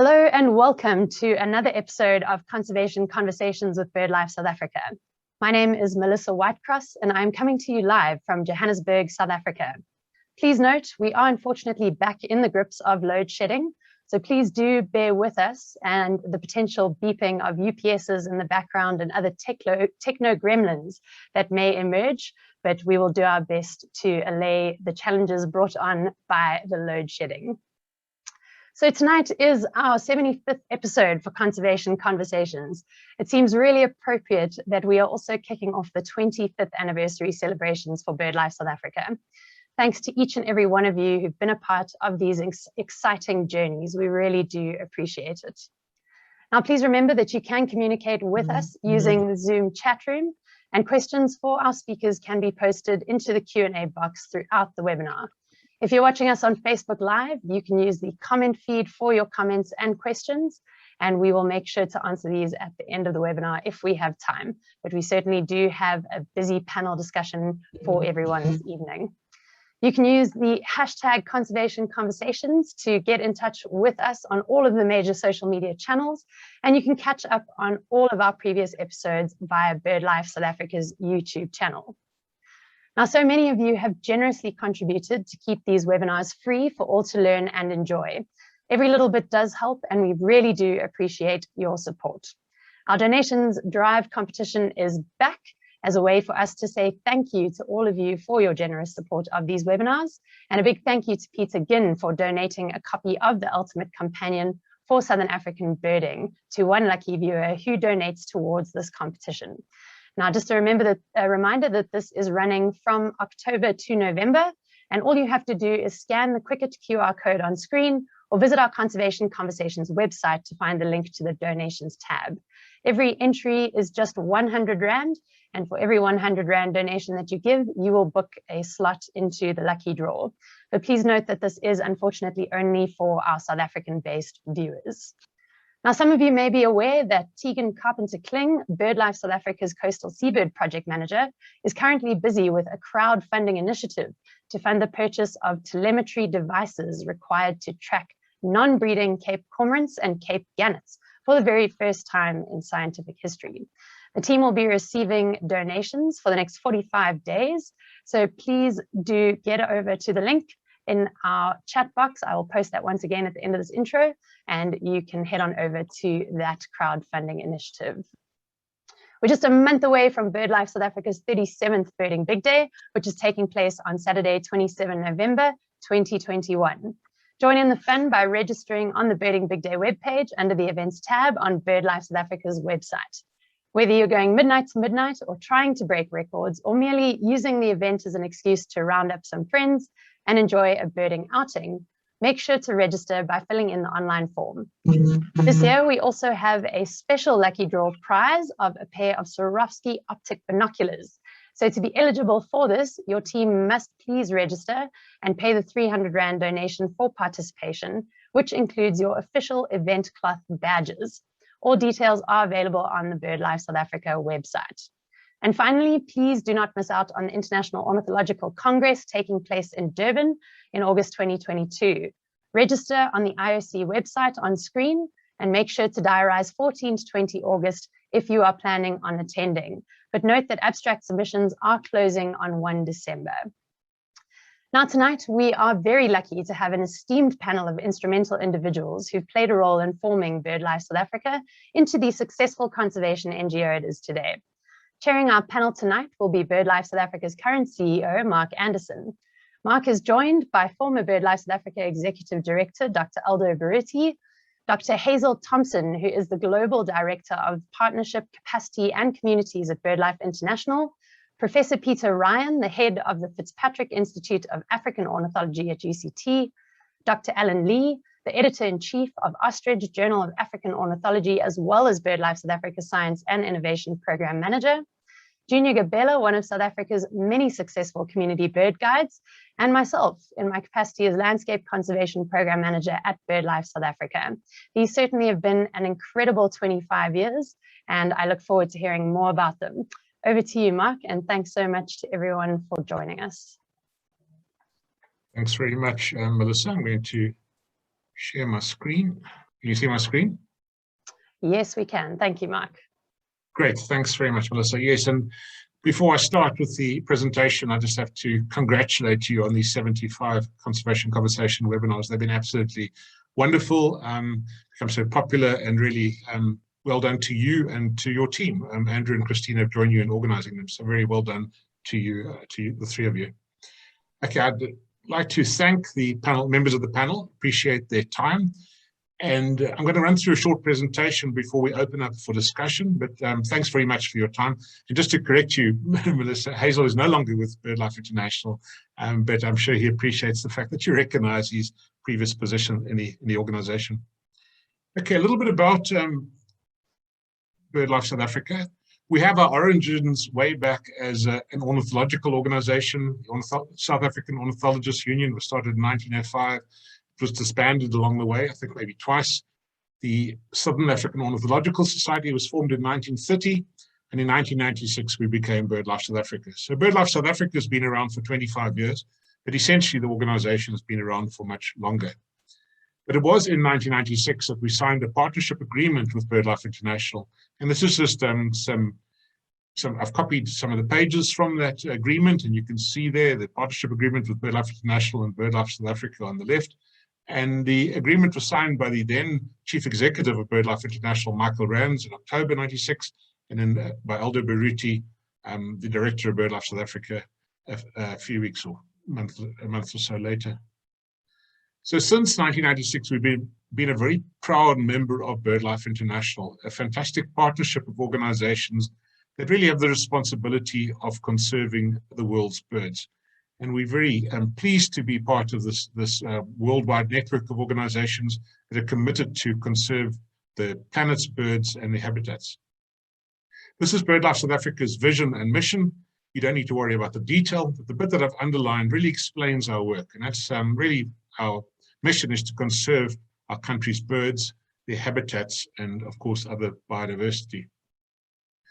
Hello and welcome to another episode of Conservation Conversations with BirdLife South Africa. My name is Melissa Whitecross and I'm coming to you live from Johannesburg, South Africa. Please note, we are unfortunately back in the grips of load shedding, so please do bear with us and the potential beeping of UPSs in the background and other techno gremlins that may emerge, but we will do our best to allay the challenges brought on by the load shedding. So tonight is our 75th episode for Conservation Conversations. It seems really appropriate that we are also kicking off the 25th anniversary celebrations for BirdLife South Africa. Thanks to each and every one of you who've been a part of these exciting journeys. We really do appreciate it. Now, please remember that you can communicate with us using the Zoom chat room, and questions for our speakers can be posted into the Q&A box throughout the webinar. If you're watching us on Facebook Live, you can use the comment feed for your comments and questions, and we will make sure to answer these at the end of the webinar if we have time. But we certainly do have a busy panel discussion for everyone this evening. You can use the hashtag Conservation Conversations to get in touch with us on all of the major social media channels, and you can catch up on all of our previous episodes via BirdLife South Africa's YouTube channel. Now, so many of you have generously contributed to keep these webinars free for all to learn and enjoy. Every little bit does help, and we really do appreciate your support. Our donations drive competition is back as a way for us to say thank you to all of you for your generous support of these webinars, and a big thank you to Peter Ginn for donating a copy of the Ultimate Companion for Southern African Birding to one lucky viewer who donates towards this competition. Now, just a reminder that this is running from October to November, and all you have to do is scan the Quicket QR code on screen or visit our Conservation Conversations website to find the link to the donations tab. Every entry is just 100 Rand, and for every 100 Rand donation that you give, you will book a slot into the lucky draw. But please note that this is unfortunately only for our South African-based viewers. Now, some of you may be aware that Tegan Carpenter-Kling, BirdLife South Africa's Coastal Seabird Project Manager, is currently busy with a crowdfunding initiative to fund the purchase of telemetry devices required to track non-breeding Cape cormorants and Cape gannets for the very first time in scientific history. The team will be receiving donations for the next 45 days, so please do get over to the link in our chat box. I will post that once again at the end of this intro, and you can head on over to that crowdfunding initiative. We're just a month away from BirdLife South Africa's 37th Birding Big Day, which is taking place on Saturday, 27 November 2021. Join in the fun by registering on the Birding Big Day webpage under the events tab on BirdLife South Africa's website. Whether you're going midnight to midnight or trying to break records or merely using the event as an excuse to round up some friends and enjoy a birding outing, make sure to register by filling in the online form. This year, we also have a special lucky draw prize of a pair of Swarovski optic binoculars. So to be eligible for this, your team must please register and pay the 300 Rand donation for participation, which includes your official event cloth badges. All details are available on the BirdLife South Africa website. And finally, please do not miss out on the International Ornithological Congress taking place in Durban in August 2022. Register on the IOC website on screen and make sure to diarize 14 to 20 August if you are planning on attending. But note that abstract submissions are closing on 1 December. Now tonight, we are very lucky to have an esteemed panel of instrumental individuals who've played a role in forming BirdLife South Africa into the successful conservation NGO it is today. Chairing our panel tonight will be BirdLife South Africa's current CEO, Mark Anderson. Mark is joined by former BirdLife South Africa Executive Director, Dr. Aldo Berruti, Dr. Hazell Thompson, who is the Global Director of Partnership, Capacity and Communities at BirdLife International, Professor Peter Ryan, the head of the FitzPatrick Institute of African Ornithology at UCT, Dr. Alan Lee, the Editor-in-Chief of Ostrich, Journal of African Ornithology, as well as BirdLife South Africa Science and Innovation Program Manager, Junior Gabela, one of South Africa's many successful community bird guides, and myself in my capacity as Landscape Conservation Program Manager at BirdLife South Africa. These certainly have been an incredible 25 years, and I look forward to hearing more about them. Over to you, Mark, and thanks so much to everyone for joining us. Thanks very much, Melissa. I'm going to share my screen. Can you see my screen? Yes, we can. Thank you, Mark. Great. Thanks very much, Melissa. Yes, and before I start with the presentation, I just have to congratulate you on these 75 conservation conversation webinars. They've been absolutely wonderful, become so popular, and really well done to you and to your team. Andrew and Christina have joined you in organizing them, so very well done to you, the three of you. Okay, I'd like to thank the panel, members of the panel, appreciate their time. And I'm going to run through a short presentation before we open up for discussion, but thanks very much for your time. And just to correct you, Melissa, Hazell is no longer with BirdLife International, but I'm sure he appreciates the fact that you recognize his previous position in the organization. Okay, a little bit about BirdLife South Africa. We have our origins way back as an ornithological organization. The South African Ornithologists Union was started in 1905. It was disbanded along the way, I think maybe twice. The Southern African Ornithological Society was formed in 1930, and in 1996 we became BirdLife South Africa. So BirdLife South Africa has been around for 25 years, but essentially the organization has been around for much longer. But it was in 1996 that we signed a partnership agreement with BirdLife International, and this is just I've copied some of the pages from that agreement, and you can see there the partnership agreement with BirdLife International and BirdLife South Africa on the left. And the agreement was signed by the then Chief Executive of BirdLife International, Michael Rands, in October 96, and then by Aldo Berruti, the Director of BirdLife South Africa, a few weeks or a month or so later. So since 1996, we've been a very proud member of BirdLife International, a fantastic partnership of organizations that really have the responsibility of conserving the world's birds. And we're very pleased to be part of this worldwide network of organizations that are committed to conserve the planet's birds and their habitats. This is BirdLife South Africa's vision and mission. You don't need to worry about the detail, but the bit that I've underlined really explains our work. And that's really our mission is to conserve our country's birds, their habitats, and of course, other biodiversity.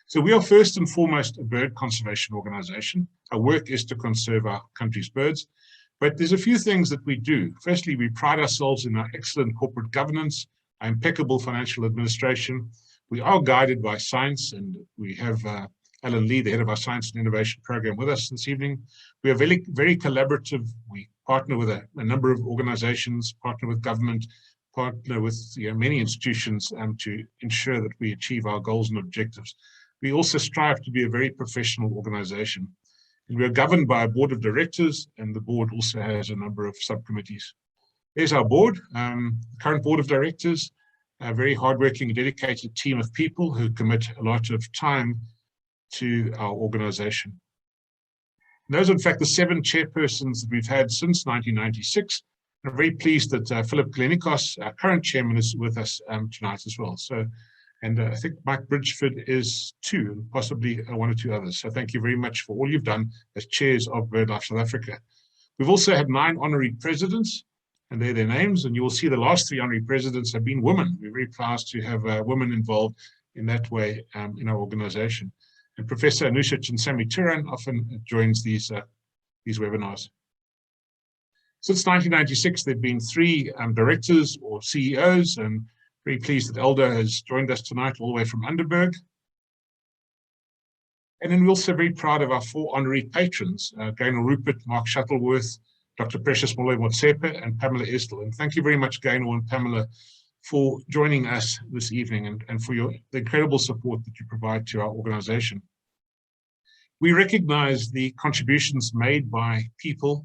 So we are first and foremost a bird conservation organization. Our work is to conserve our country's birds, but there's a few things that we do. Firstly, we pride ourselves in our excellent corporate governance, our impeccable financial administration. We are guided by science, and we have Alan Lee, the head of our science and innovation program, with us this evening. We are very, very collaborative. We partner with a number of organizations, partner with government, partner with many institutions to ensure that we achieve our goals and objectives. We also strive to be a very professional organization. And we are governed by a board of directors, and the board also has a number of subcommittees. There's our board, current board of directors, a very hardworking, dedicated team of people who commit a lot of time to our organization. And those are in fact the 7 chairpersons that we've had since 1996. I'm very pleased that Philip Klenikos, our current chairman, is with us tonight as well. And I think Mike Bridgeford is 2, and possibly 1 or 2 others. So thank you very much for all you've done as chairs of BirdLife South Africa. We've also had 9 honorary presidents, and they're their names. And you will see the last 3 honorary presidents have been women. We're very proud to have women involved in that way in our organization. And Professor Anusha Chinsami-Turan often joins these webinars. Since 1996, there have been 3 directors or CEOs, and very pleased that Aldo has joined us tonight all the way from Underberg. And then we're also very proud of our 4 honorary patrons, Gaynor Rupert, Mark Shuttleworth, Dr. Precious Moloi-Motsepe, and Pamela Estel. And thank you very much, Gaynor and Pamela, for joining us this evening and for the incredible support that you provide to our organization. We recognize the contributions made by people,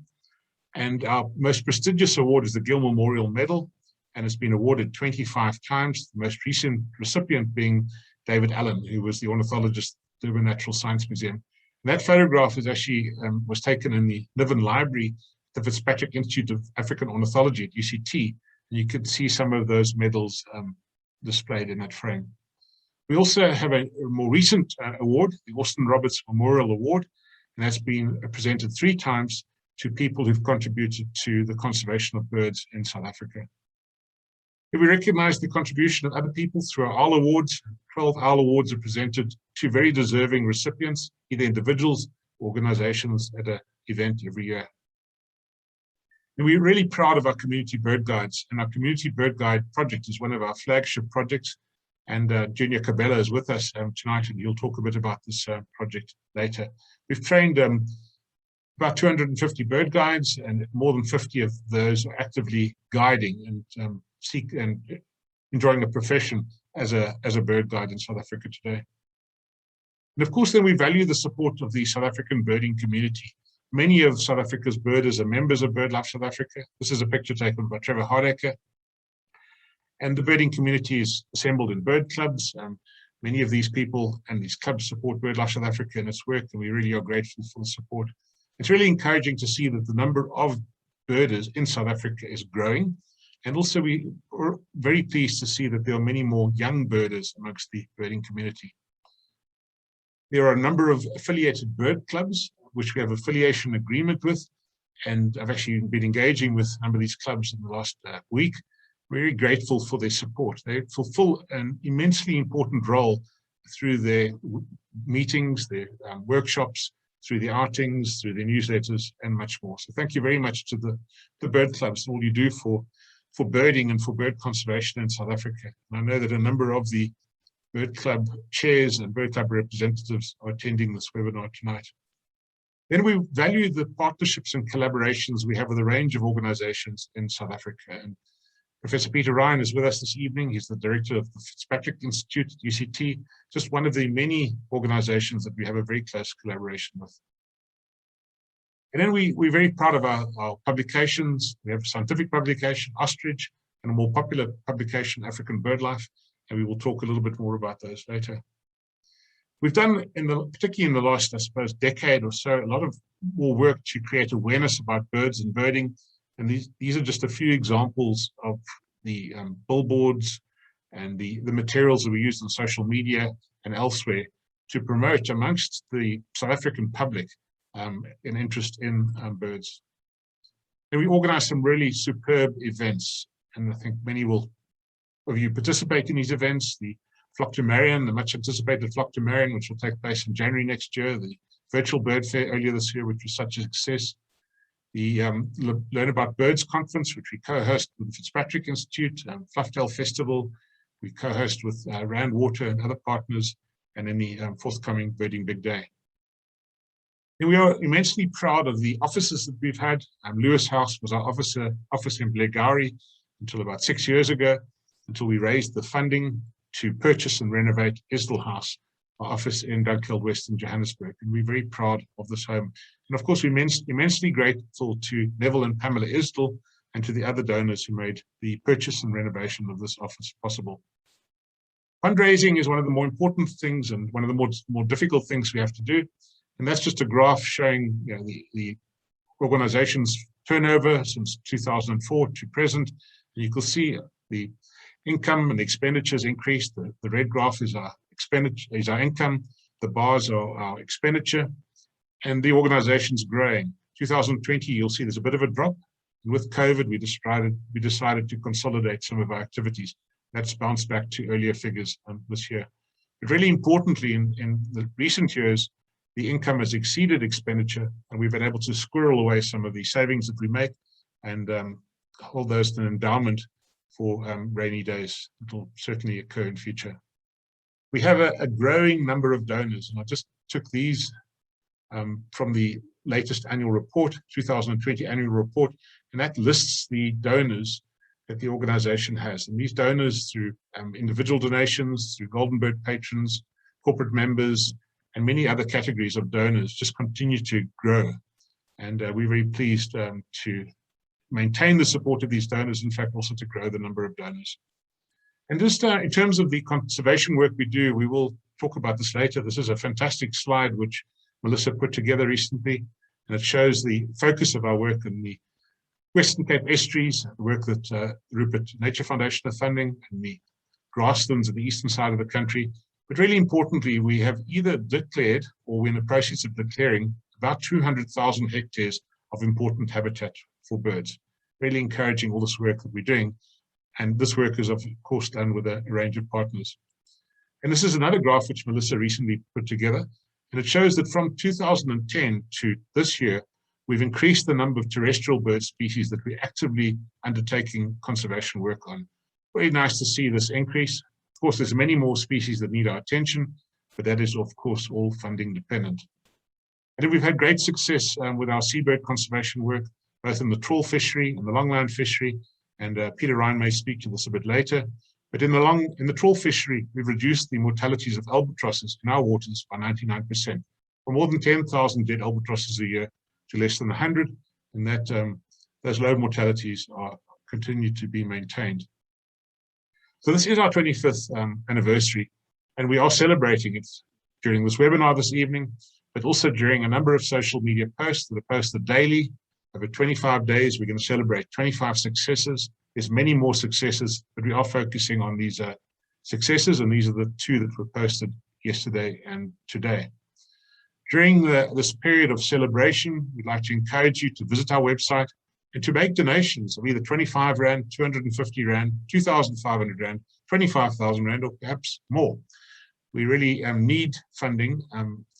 and our most prestigious award is the Gill Memorial Medal, and it's been awarded 25 times, the most recent recipient being David Allen, who was the ornithologist at the Durban Natural Science Museum. And that photograph is actually was taken in the Niven Library, the FitzPatrick Institute of African Ornithology at UCT, and you could see some of those medals displayed in that frame. We also have a more recent award, the Austin Roberts Memorial Award, and that's been presented 3 times to people who've contributed to the conservation of birds in South Africa. We recognize the contribution of other people through our OWL Awards. 12 OWL Awards are presented to very deserving recipients, either individuals or organizations at an event every year. And we're really proud of our community bird guides, and our community bird guide project is one of our flagship projects. And Junior Gabela is with us tonight, and he'll talk a bit about this project later. We've trained about 250 bird guides, and more than 50 of those are actively guiding and enjoying a profession as a bird guide in South Africa today. And of course, then we value the support of the South African birding community. Many of South Africa's birders are members of BirdLife South Africa. This is a picture taken by Trevor Hardacre. And the birding community is assembled in bird clubs. Many of these people and these clubs support BirdLife South Africa and its work, and we really are grateful for the support. It's really encouraging to see that the number of birders in South Africa is growing. And also we are very pleased to see that there are many more young birders amongst the birding community. There are a number of affiliated bird clubs, which we have affiliation agreement with. And I've actually been engaging with a number of these clubs in the last week. Very grateful for their support. They fulfill an immensely important role through their meetings, their workshops, through the outings, through the newsletters, and much more. So thank you very much to the bird clubs, all you do for birding and for bird conservation in South Africa. And I know that a number of the bird club chairs and bird club representatives are attending this webinar tonight. Then we value the partnerships and collaborations we have with a range of organizations in South Africa. And Professor Peter Ryan is with us this evening. He's the director of the FitzPatrick Institute at UCT, just one of the many organizations that we have a very close collaboration with. And then we're very proud of our publications. We have a scientific publication, Ostrich, and a more popular publication, African BirdLife, and we will talk a little bit more about those later. We've done, particularly in the last, I suppose, decade or so, a lot of more work to create awareness about birds and birding. And these are just a few examples of the billboards and the materials that we use on social media and elsewhere to promote amongst the South African public an interest in birds. And we organize some really superb events, and I think many of you participate in these events. The Flock to Marion, the much anticipated Flock to Marion, which will take place in January next year, the virtual bird fair earlier this year, which was such a success. The Learn About Birds conference, which we co-host with the FitzPatrick Institute, Flufftail Festival, we co-host with Rand Water and other partners, and then the forthcoming Birding Big Day. And we are immensely proud of the offices that we've had. Lewis House was our office in Blegauri until about 6 years ago, until we raised the funding to purchase and renovate Isdell House, our office in Dunkeld West in Johannesburg. And we're very proud of this home. And of course, we're immensely grateful to Neville and Pamela Isdell and to the other donors who made the purchase and renovation of this office possible. Fundraising is one of the more important things and one of the more difficult things we have to do. And that's just a graph showing the organization's turnover since 2004 to present. And you can see the income and expenditures increased. The red graph is our expenditure, is our income. The bars are our expenditure, and the organization's growing. 2020, you'll see there's a bit of a drop. And with COVID, we decided to consolidate some of our activities. That's bounced back to earlier figures this year. But really importantly, in the recent years, the income has exceeded expenditure, and we've been able to squirrel away some of the savings that we make and hold those to an endowment for rainy days. It will certainly occur in future. We have a growing number of donors, and I just took these from the latest annual report, 2020 annual report, and that lists the donors that the organization has. And these donors, through individual donations, through Golden Bird patrons, corporate members, and many other categories of donors, just continue to grow. And we're very pleased to maintain the support of these donors, in fact, also to grow the number of donors. And just in terms of the conservation work we do, we will talk about this later. This is a fantastic slide which Melissa put together recently, and it shows the focus of our work in the Western Cape estuaries, the work that the Rupert Nature Foundation are funding, and the grasslands at the eastern side of the country. But really importantly, we have either declared or we're in the process of declaring about 200,000 hectares of important habitat for birds. Really encouraging all this work that we're doing. And this work is, of course, done with a range of partners. And this is another graph which Melissa recently put together. And it shows that from 2010 to this year, we've increased the number of terrestrial bird species that we're actively undertaking conservation work on. Very nice to see this increase. Of course, there's many more species that need our attention, but that is, of course, all funding dependent. And we've had great success with our seabird conservation work, both in the trawl fishery and the longline fishery, and Peter Ryan may speak to this a bit later. But in the trawl fishery, we've reduced the mortalities of albatrosses in our waters by 99%, from more than 10,000 dead albatrosses a year to less than 100, and that those low mortalities continue to be maintained. So this is our 25th anniversary, and we are celebrating it during this webinar this evening, but also during a number of social media posts that are posted daily. Over 25 days, we're going to celebrate 25 successes. There's many more successes, but we are focusing on these successes, and these are the two that were posted yesterday and today. During this period of celebration, we'd like to encourage you to visit our website and to make donations of either 25 Rand, 250 Rand, 2,500 Rand, 25,000 Rand, or perhaps more. We really need funding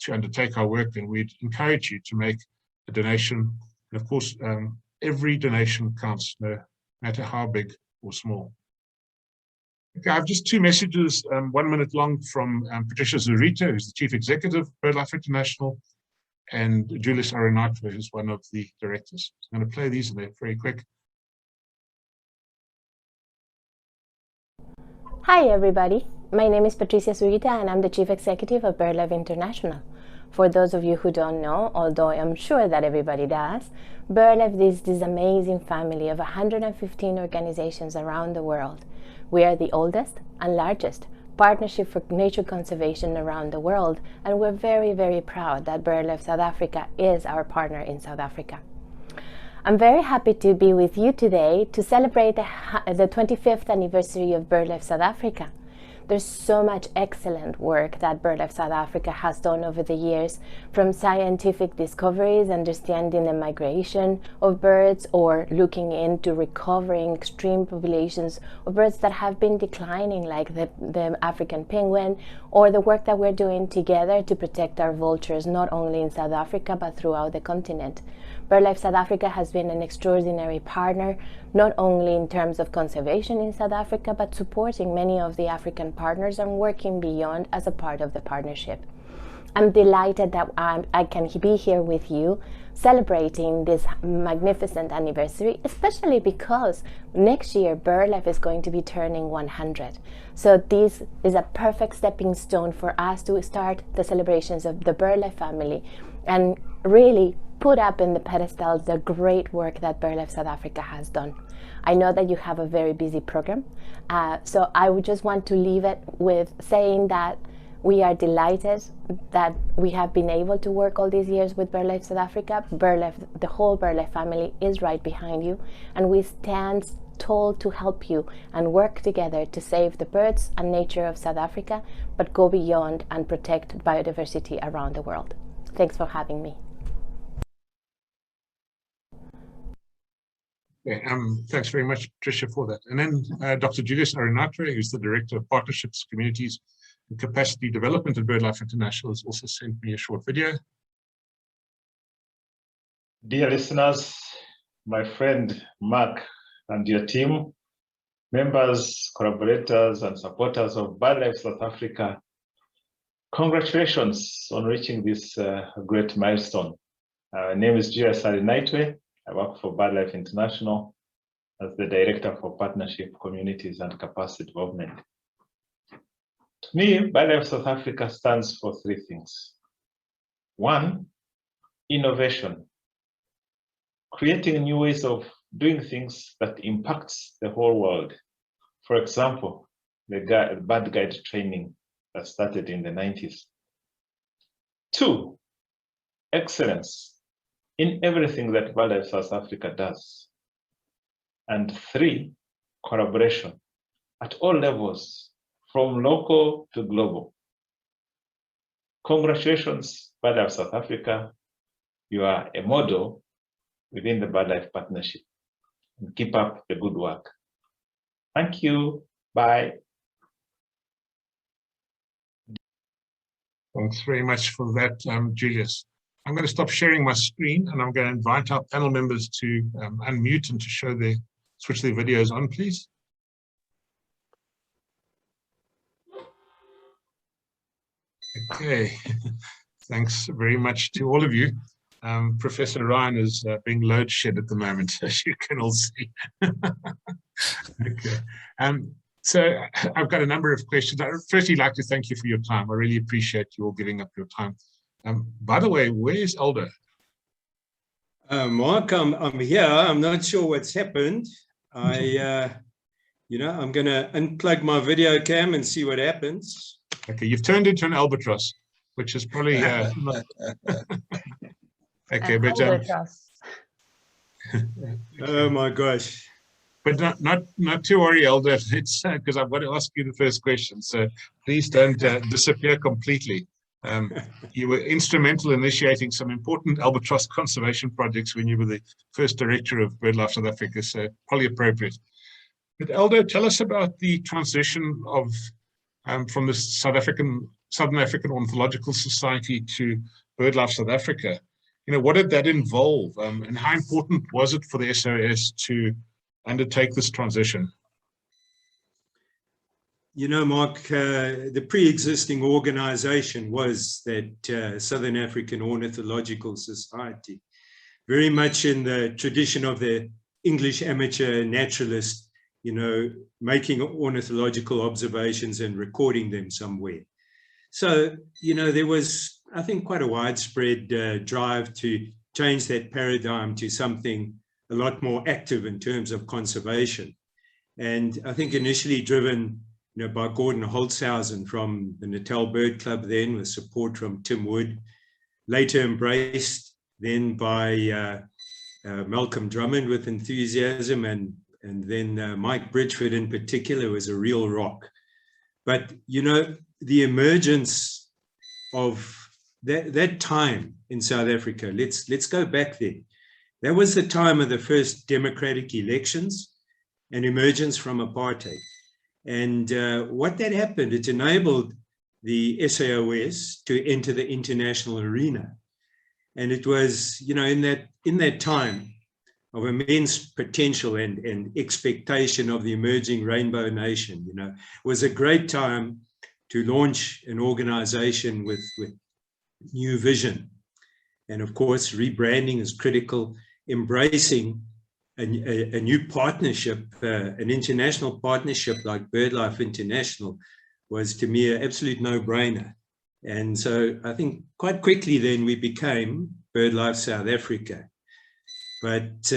to undertake our work, and we'd encourage you to make a donation. And of course, every donation counts, no matter how big or small. Okay, I have just two messages, 1 minute long, from Patricia Zurita, who's the Chief Executive of BirdLife International, and Julius Arenatwe, who's one of the directors. So I'm going to play these, and they're very quick. Hi everybody, my name is Patricia Zurita and I'm the Chief Executive of BirdLife International. For those of you who don't know, although I'm sure that everybody does, BirdLife is this amazing family of 115 organizations around the world. We are the oldest and largest partnership for nature conservation around the world, and we're very, very proud that BirdLife South Africa is our partner in South Africa. I'm very happy to be with you today to celebrate the 25th anniversary of BirdLife South Africa. There's so much excellent work that BirdLife South Africa has done over the years, from scientific discoveries, understanding the migration of birds, or looking into recovering extreme populations of birds that have been declining, like the African penguin, or the work that we're doing together to protect our vultures, not only in South Africa, but throughout the continent. BirdLife South Africa has been an extraordinary partner, not only in terms of conservation in South Africa, but supporting many of the African partners and working beyond as a part of the partnership. I'm delighted that I can be here with you celebrating this magnificent anniversary, especially because next year BirdLife is going to be turning 100. So this is a perfect stepping stone for us to start the celebrations of the BirdLife family and really put up in the pedestal the great work that BirdLife South Africa has done. I know that you have a very busy program, so I would just want to leave it with saying that we are delighted that we have been able to work all these years with BirdLife South Africa. BirdLife, the whole BirdLife family is right behind you, and we stand tall to help you and work together to save the birds and nature of South Africa, but go beyond and protect biodiversity around the world. Thanks for having me. Yeah, thanks very much, Patricia, for that. And then Dr. Julius Arenatwe, who's the Director of Partnerships, Communities, and Capacity Development at BirdLife International, has also sent me a short video. Dear listeners, my friend Mark and your team, members, collaborators, and supporters of BirdLife South Africa, congratulations on reaching this great milestone. My name is Julius Arenatwe. I work for BirdLife International as the Director for Partnership, Communities, and Capacity Development. To me, BirdLife South Africa stands for three things. One, innovation. Creating new ways of doing things that impacts the whole world. For example, the bird guide training that started in the 90s. Two, excellence in everything that BirdLife South Africa does. And three, collaboration at all levels, from local to global. Congratulations, BirdLife South Africa. You are a model within the BirdLife partnership. And keep up the good work. Thank you. Bye. Thanks very much for that, Julius. I'm going to stop sharing my screen, and I'm going to invite our panel members to unmute and to switch their videos on, please. Okay, thanks very much to all of you. Professor Ryan is being load shed at the moment, as you can all see. Okay. So I've got a number of questions. I'd firstly like to thank you for your time. I really appreciate you all giving up your time. By the way, where's Aldo? Mark, I'm here. I'm not sure what's happened. You know, I'm going to unplug my video cam and see what happens. Okay, you've turned into an albatross, which is probably okay, but oh my gosh. But not to worry, Aldo. It's because I've got to ask you the first question. So please don't disappear completely. You were instrumental in initiating some important albatross conservation projects when you were the first director of BirdLife South Africa, so probably appropriate. But Aldo, tell us about the transition of from the Southern African Ornithological Society to BirdLife South Africa. You know, what did that involve, and how important was it for the SOS to undertake this transition? You know, Mark, the pre-existing organization was that Southern African Ornithological Society, very much in the tradition of the English amateur naturalist, you know, making ornithological observations and recording them somewhere. So, you know, there was, I think, quite a widespread drive to change that paradigm to something a lot more active in terms of conservation. And I think initially driven, you know, by Gordon Holzhausen from the Natal Bird Club then, with support from Tim Wood, later embraced then by Malcolm Drummond with enthusiasm, and then Mike Bridgeford in particular was a real rock. But, you know, the emergence of that time in South Africa, let's go back there. That was the time of the first democratic elections and emergence from apartheid. And what that happened, it enabled the SAOS to enter the international arena. And it was, you know, in that time of immense potential and expectation of the emerging Rainbow Nation, you know, it was a great time to launch an organization with new vision. And of course, rebranding is critical. Embracing a new partnership, an international partnership like BirdLife International, was to me an absolute no-brainer. And so I think quite quickly then we became BirdLife South Africa. But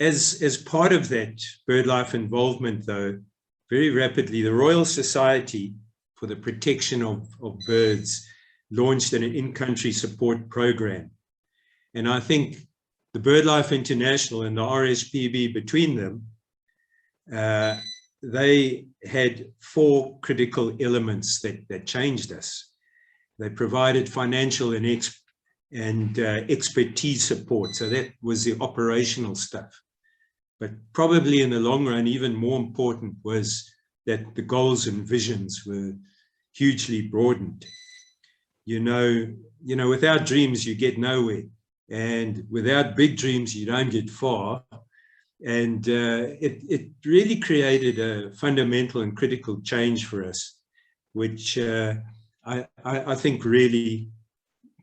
as part of that BirdLife involvement, though, very rapidly the Royal Society for the Protection of Birds launched an in-country support program. And I think the BirdLife International and the RSPB between them, they had four critical elements that changed us. They provided financial and expertise support. So that was the operational stuff. But probably in the long run, even more important was that the goals and visions were hugely broadened. You know, without dreams, you get nowhere. And without big dreams, you don't get far. And it really created a fundamental and critical change for us, which I think really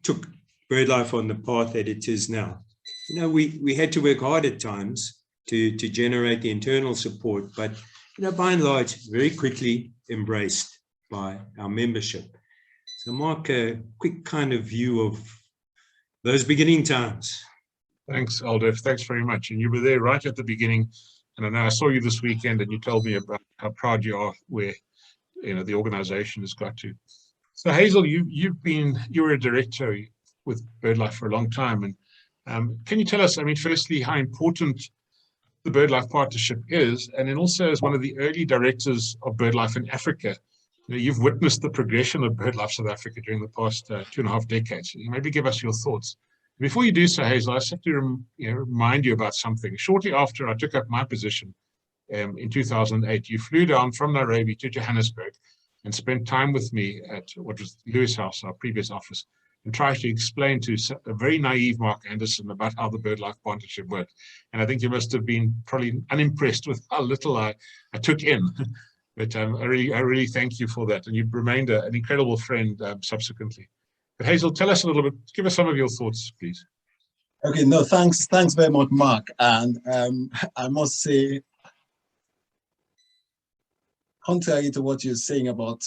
took BirdLife on the path that it is now. You know, we had to work hard at times to generate the internal support, but, you know, by and large, very quickly embraced by our membership. So Mark, a quick kind of view of those beginning times. Thanks, Aldo. Thanks very much. And you were there right at the beginning. And I know I saw you this weekend, and you told me about how proud you are where, you know, the organization has got to. So Hazell, you were a director with BirdLife for a long time. And can you tell us, I mean, firstly, how important the BirdLife partnership is, and then also as one of the early directors of BirdLife in Africa, you know, you've witnessed the progression of BirdLife South Africa during the past 2.5 decades. You maybe give us your thoughts. Before you do so, Hazell, I just have to remind you about something. Shortly after I took up my position in 2008, you flew down from Nairobi to Johannesburg and spent time with me at what was Lewis House, our previous office, and try to explain to a very naive Mark Anderson about how the BirdLife partnership worked. And I think you must have been probably unimpressed with how little I took in. But I really thank you for that. And you've remained an incredible friend subsequently. But Hazell, tell us a little bit, give us some of your thoughts, please. Okay, no, thanks very much, Mark. And I must say, contrary to what you're saying about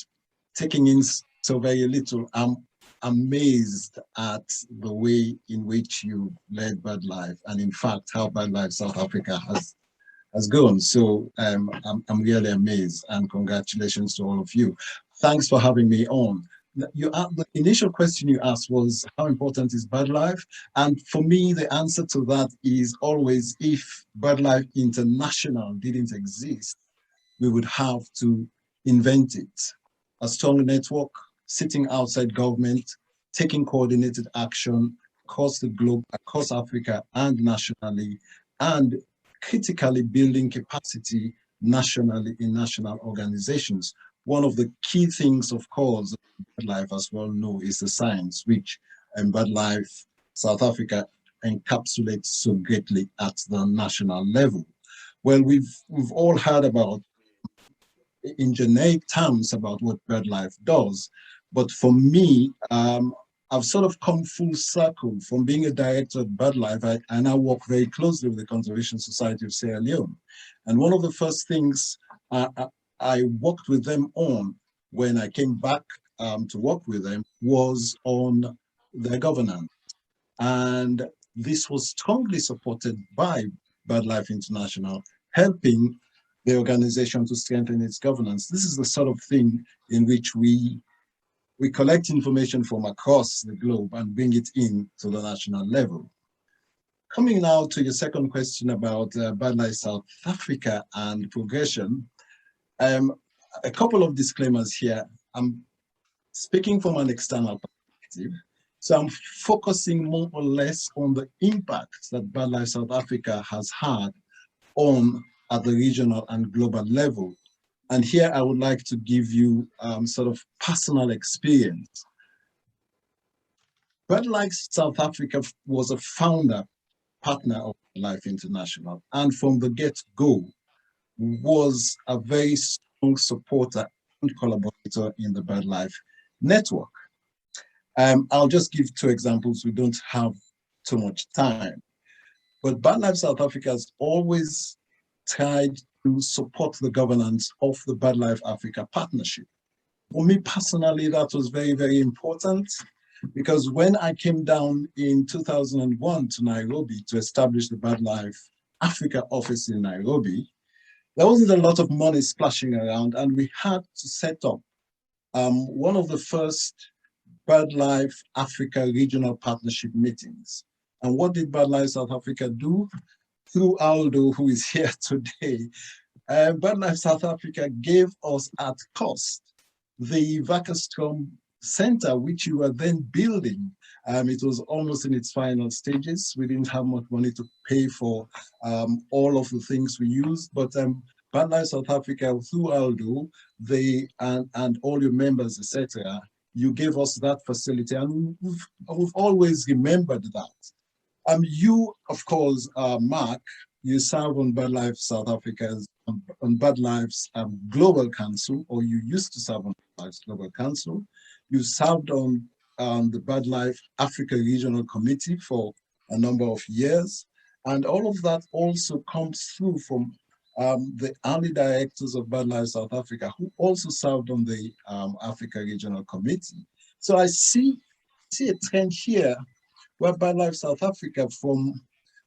taking in so very little, I'm amazed at the way in which you led BirdLife, and in fact, how BirdLife South Africa has gone. So I'm really amazed, and congratulations to all of you. Thanks for having me on. The initial question you asked was, how important is BirdLife? And for me, the answer to that is always, if BirdLife International didn't exist, we would have to invent it. A strong network, sitting outside government, taking coordinated action across the globe, across Africa and nationally, and critically building capacity nationally in national organizations. One of the key things, of course, BirdLife, as well know, is the science, which BirdLife South Africa encapsulates so greatly at the national level. Well, we've all heard about, in generic terms, about what BirdLife does, but for me, I've sort of come full circle from being a director at BirdLife. I now work very closely with the Conservation Society of Sierra Leone, and one of the first things I worked with them on when I came back to work with them was on their governance. And this was strongly supported by BirdLife International, helping the organization to strengthen its governance. This is the sort of thing in which we collect information from across the globe and bring it in to the national level. Coming now to your second question about BirdLife South Africa and progression, a couple of disclaimers here. I'm speaking from an external perspective, so I'm focusing more or less on the impact that BirdLife South Africa has had at the regional and global level. And here I would like to give you sort of personal experience. BirdLife South Africa was a founder partner of BirdLife International, and from the get-go was a very strong supporter and collaborator in the BirdLife network. I'll just give two examples. We don't have too much time, but BirdLife South Africa has always tried to support the governance of the BirdLife Africa partnership. For me personally, that was very, very important, because when I came down in 2001 to Nairobi to establish the BirdLife Africa office in Nairobi, there wasn't a lot of money splashing around, and we had to set up one of the first BirdLife Africa regional partnership meetings. And what did BirdLife South Africa do? Through Aldo, who is here today, BirdLife South Africa gave us at cost the Vakastrom Center, which we were then building. It was almost in its final stages. We didn't have much money to pay for all of the things we used, but BirdLife South Africa, through Aldo, and all your members, etc., you gave us that facility, and we've always remembered that. You, of course, Mark, you serve on BirdLife South Africa's, on BirdLife's Global Council, or you used to serve on BirdLife's Global Council. You served on the BirdLife Africa Regional Committee for a number of years. And all of that also comes through from the early directors of BirdLife South Africa, who also served on the Africa Regional Committee. So I see a trend here where BirdLife South Africa from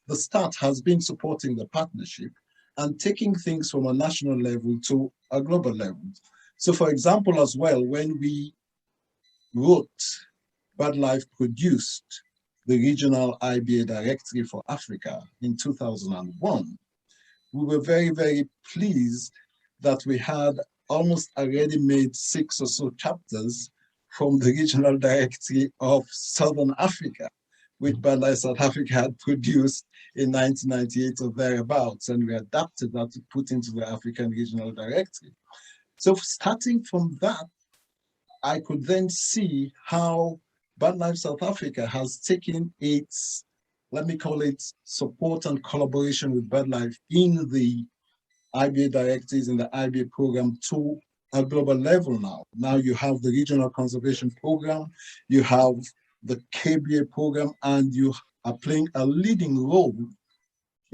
the start has been supporting the partnership and taking things from a national level to a global level. So for example, as well, when we BirdLife produced the regional IBA directory for Africa in 2001, we were very, very pleased that we had almost already made 6 or so chapters from the regional directory of Southern Africa, which BirdLife South Africa had produced in 1998 or thereabouts, and we adapted that to put into the African Regional Directory. So starting from that, I could then see how BirdLife South Africa has taken its, let me call it, support and collaboration with BirdLife in the IBA directives in the IBA program to a global level now. Now you have the Regional Conservation Program, you have the KBA program, and you are playing a leading role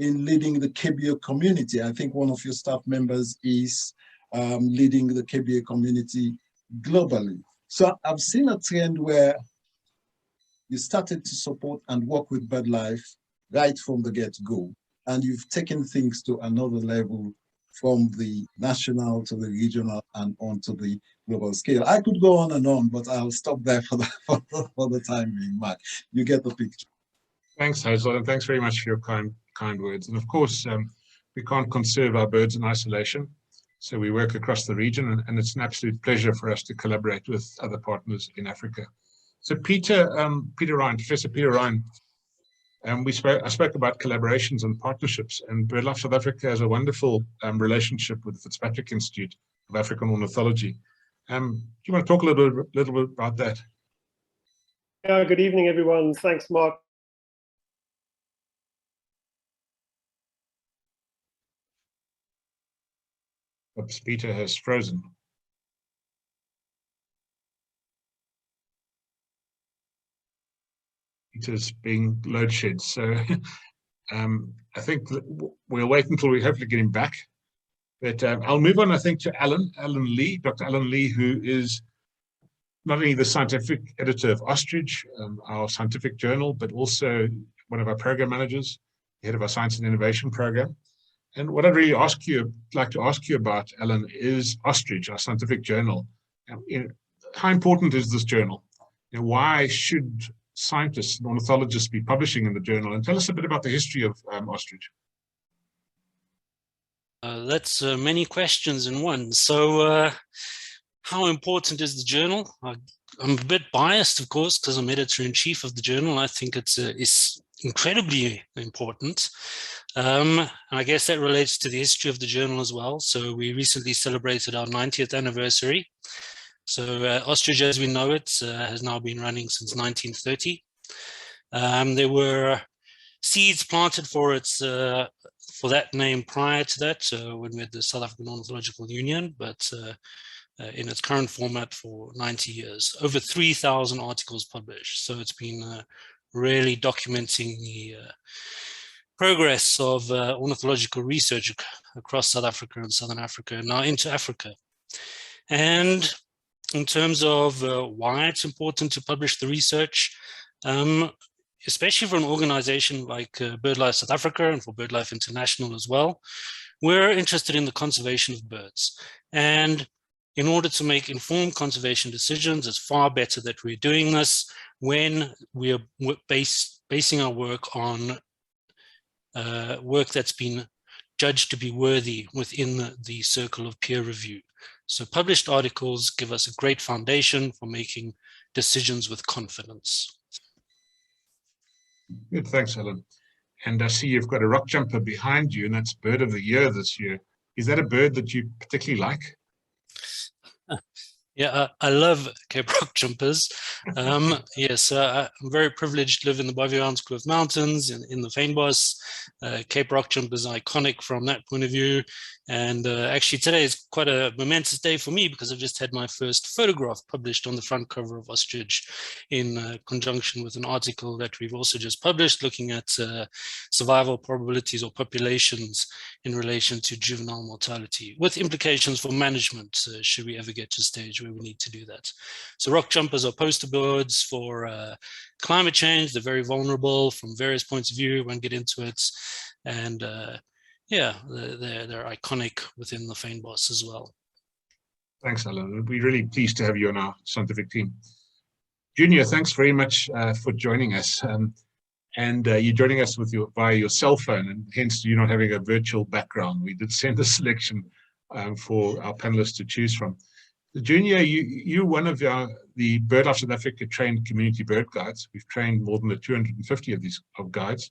in leading the KBA community. I think one of your staff members is leading the KBA community globally. So I've seen a trend where you started to support and work with BirdLife right from the get-go, and you've taken things to another level from the national to the regional and on to the global scale. I could go on and on, but I'll stop there for the time being, Mark. You get the picture. Thanks, Hazell, and thanks very much for your kind words. And of course, we can't conserve our birds in isolation, so we work across the region, and it's an absolute pleasure for us to collaborate with other partners in Africa. So Peter Ryan, Professor Peter Ryan, I spoke about collaborations and partnerships, and BirdLife South Africa has a wonderful relationship with the FitzPatrick Institute of African Ornithology. Do you want to talk a little bit about that? Yeah, good evening, everyone. Thanks, Mark. Oops, Peter has frozen. Peter's being load shed, so I think we'll wait until we hopefully get him back. But I'll move on, I think, to Alan Lee, Dr. Alan Lee, who is not only the scientific editor of Ostrich, our scientific journal, but also one of our program managers, head of our science and innovation program. And what I'd really like to ask you about, Alan, is Ostrich, our scientific journal. How important is this journal? Why should scientists and ornithologists be publishing in the journal? And tell us a bit about the history of Ostrich. That's many questions in one. So how important is the journal? I'm a bit biased, of course, because I'm editor-in-chief of the journal. I think it's incredibly important. And I guess that relates to the history of the journal as well. So we recently celebrated our 90th anniversary. So Ostrich, as we know it, has now been running since 1930. There were seeds planted for its for that name prior to that, when we had the South African Ornithological Union, but in its current format for 90 years. Over 3,000 articles published. So it's been really documenting the progress of ornithological research across South Africa and Southern Africa, and now into Africa. And in terms of why it's important to publish the research, especially for an organization like BirdLife South Africa and for BirdLife International as well, we're interested in the conservation of birds. And in order to make informed conservation decisions, it's far better that we're doing this when we're basing our work on work that's been judged to be worthy within the circle of peer review. So published articles give us a great foundation for making decisions with confidence. Good, thanks, Alan. And I see you've got a rock jumper behind you, and that's Bird of the Year this year. Is that a bird that you particularly like? Yeah, I love Cape rock jumpers. Yes, I'm very privileged to live in the Baviaanskloof Mountains in the Fynbos. Cape rock jumpers are iconic from that point of view. And actually today is quite a momentous day for me because I've just had my first photograph published on the front cover of Ostrich in conjunction with an article that we've also just published looking at survival probabilities or populations in relation to juvenile mortality with implications for management should we ever get to a stage where we need to do that. So rock jumpers are poster birds for climate change. They're very vulnerable from various points of view. We won't get into it. And yeah, they're iconic within the Fynbos as well. Thanks, Alan. We're really pleased to have you on our scientific team. Junior, thanks very much for joining us. And you're joining us with via your cell phone, and hence you're not having a virtual background. We did send a selection for our panelists to choose from. Junior, you're one of the BirdLife South Africa trained community bird guides. We've trained more than 250 of these guides.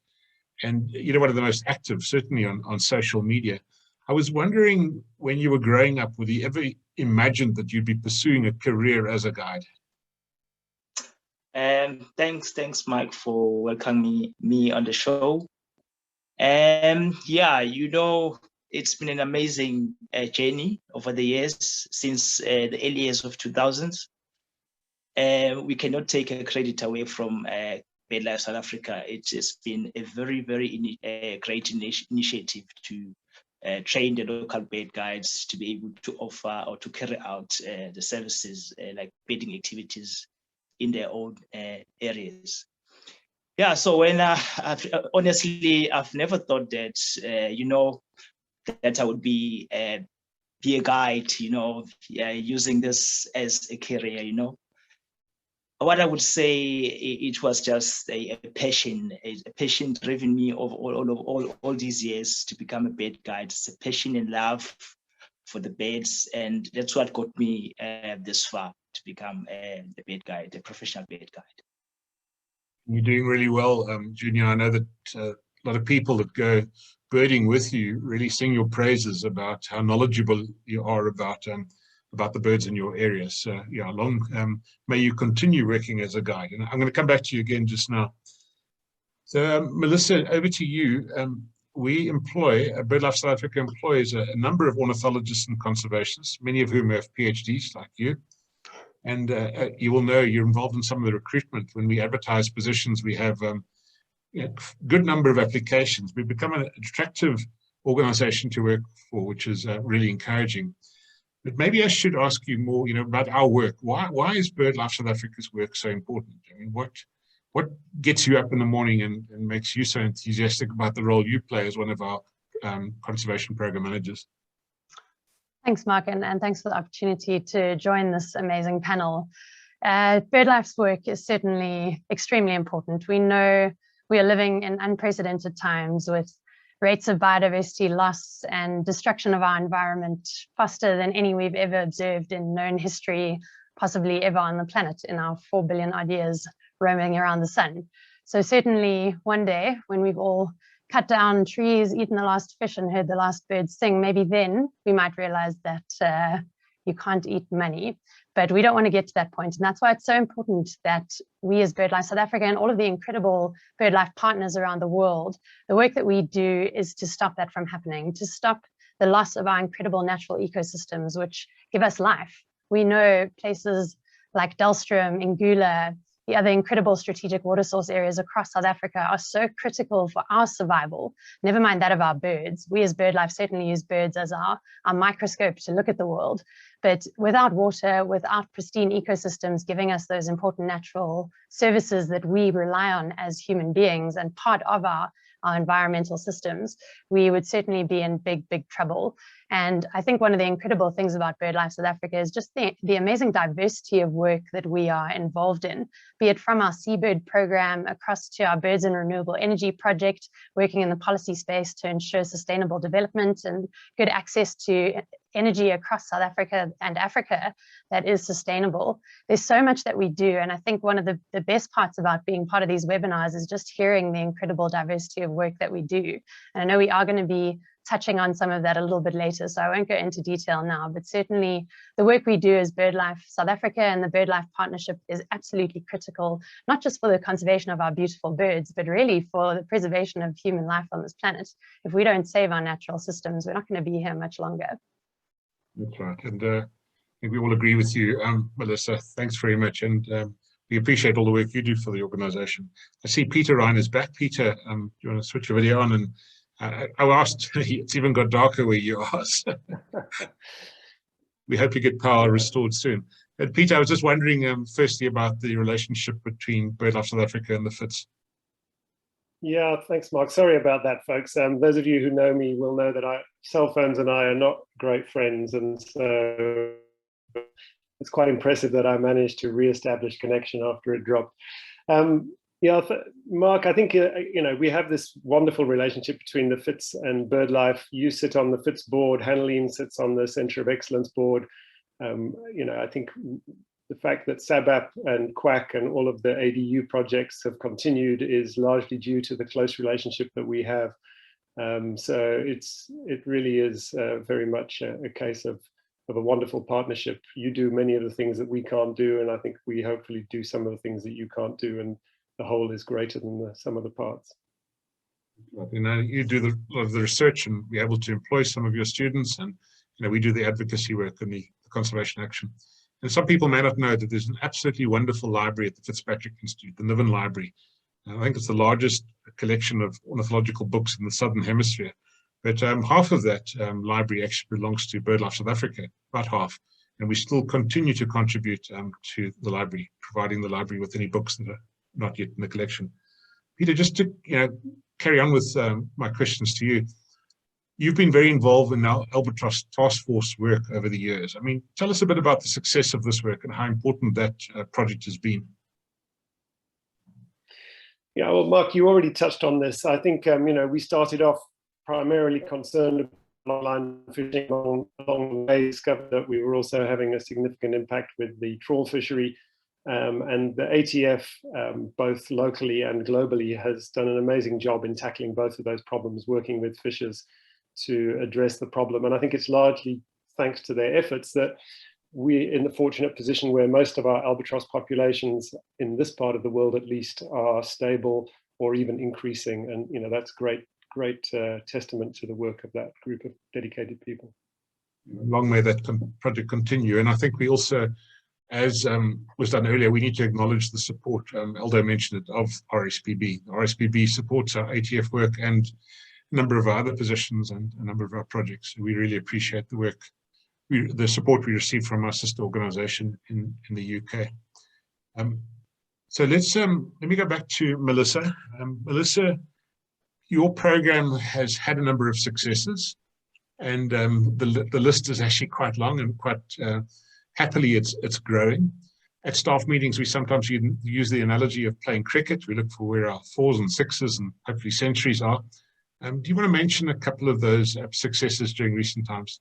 And you're one of the most active, certainly on social media. I was wondering, when you were growing up, whether you ever imagined that you'd be pursuing a career as a guide? Thanks, Mike, for welcoming me on the show. Yeah, it's been an amazing journey over the years, since the early years of 2000s. We cannot take a credit away from BirdLife South Africa. It has been a very, very great initiative to train the local bird guides to be able to offer or to carry out the services like birding activities in their own areas. Yeah, so when honestly, I've never thought that, that I would be a guide, using this as a career, What I would say, it was just a passion driven me over all these years to become a bird guide. It's a passion and love for the birds, and that's what got me this far to become a bird guide, a professional bird guide. You're doing really well, Junior. I know that a lot of people that go birding with you really sing your praises about how knowledgeable you are about the birds in your area. So yeah, may you continue working as a guide. And I'm going to come back to you again just now. So Melissa, over to you. BirdLife South Africa employs a number of ornithologists and conservationists, many of whom have PhDs like you. And you will know you're involved in some of the recruitment. When we advertise positions, we have a good number of applications. We've become an attractive organization to work for, which is really encouraging. But maybe I should ask you more, about our work. Why is BirdLife South Africa's work so important? I mean, what gets you up in the morning and makes you so enthusiastic about the role you play as one of our conservation program managers? Thanks, Mark, and thanks for the opportunity to join this amazing panel. BirdLife's work is certainly extremely important. We know we are living in unprecedented times with rates of biodiversity loss and destruction of our environment faster than any we've ever observed in known history, possibly ever on the planet in our 4 billion odd years roaming around the sun. So certainly one day when we've all cut down trees, eaten the last fish and heard the last birds sing, maybe then we might realize that you can't eat money. But we don't want to get to that point. And that's why it's so important that we as BirdLife South Africa and all of the incredible BirdLife partners around the world, the work that we do is to stop that from happening, to stop the loss of our incredible natural ecosystems, which give us life. We know places like Delstrom, Ngula, the other incredible strategic water source areas across South Africa are so critical for our survival, never mind that of our birds. We as BirdLife certainly use birds as our microscope to look at the world. But without water, without pristine ecosystems giving us those important natural services that we rely on as human beings and part of our environmental systems, we would certainly be in big, big trouble. And I think one of the incredible things about BirdLife South Africa is just the amazing diversity of work that we are involved in, be it from our seabird program across to our birds and renewable energy project, working in the policy space to ensure sustainable development and good access to energy across South Africa and Africa that is sustainable. There's so much that we do. And I think one of the best parts about being part of these webinars is just hearing the incredible diversity of work that we do. And I know we are going to be touching on some of that a little bit later, so I won't go into detail now, but certainly the work we do as BirdLife South Africa and the BirdLife Partnership is absolutely critical, not just for the conservation of our beautiful birds, but really for the preservation of human life on this planet. If we don't save our natural systems, we're not going to be here much longer. That's right, and I think we all agree with you, Melissa. Thanks very much, and we appreciate all the work you do for the organization. I see Peter Ryan is back. Peter, do you want to switch your video on? And I asked, it's even got darker where you are. So we hope you get power restored soon. And Peter, I was just wondering, firstly, about the relationship between BirdLife South Africa and the Fitz. Yeah, thanks, Mark. Sorry about that, folks. Those of you who know me will know that cell phones and I are not great friends, and so it's quite impressive that I managed to re-establish connection after it dropped. Yeah, Mark, I think we have this wonderful relationship between the Fitz and BirdLife. You sit on the Fitz board, Hanneline sits on the Centre of Excellence board. I think the fact that SABAP and Quack and all of the ADU projects have continued is largely due to the close relationship that we have. So it really is very much a case of a wonderful partnership. You do many of the things that we can't do, and I think we hopefully do some of the things that you can't do, and the whole is greater than the sum of the parts. You know, you do a lot of the research and be able to employ some of your students, and you know, we do the advocacy work and the conservation action. And some people may not know that there's an absolutely wonderful library at the FitzPatrick Institute, the Niven Library. I think it's the largest collection of ornithological books in the Southern Hemisphere. But half of that library actually belongs to BirdLife South Africa, about half. And we still continue to contribute to the library, providing the library with any books that are not yet in the collection. Peter, just to carry on with my questions to you. You've been very involved in our Albatross Task Force work over the years. I mean, tell us a bit about the success of this work and how important that project has been. Yeah, well, Mark, you already touched on this. I think, we started off primarily concerned about online fishing along the way, discovered that we were also having a significant impact with the trawl fishery. And the ATF, both locally and globally, has done an amazing job in tackling both of those problems, working with fishers to address the problem. And I think it's largely thanks to their efforts that we're in the fortunate position where most of our albatross populations in this part of the world, at least, are stable or even increasing. And that's great testament to the work of that group of dedicated people. Long may that project continue. And I think we also, as was done earlier, we need to acknowledge the support, Aldo mentioned it, of RSPB. RSPB supports our ATF work and a number of our other positions and a number of our projects. We really appreciate the work, the support we receive from our sister organization in the UK. So let me go back to Melissa. Melissa, your program has had a number of successes, and the list is actually quite long and quite happily it's growing. At staff meetings, we sometimes use the analogy of playing cricket. We look for where our 4s and 6s and hopefully centuries are. Do you want to mention a couple of those successes during recent times?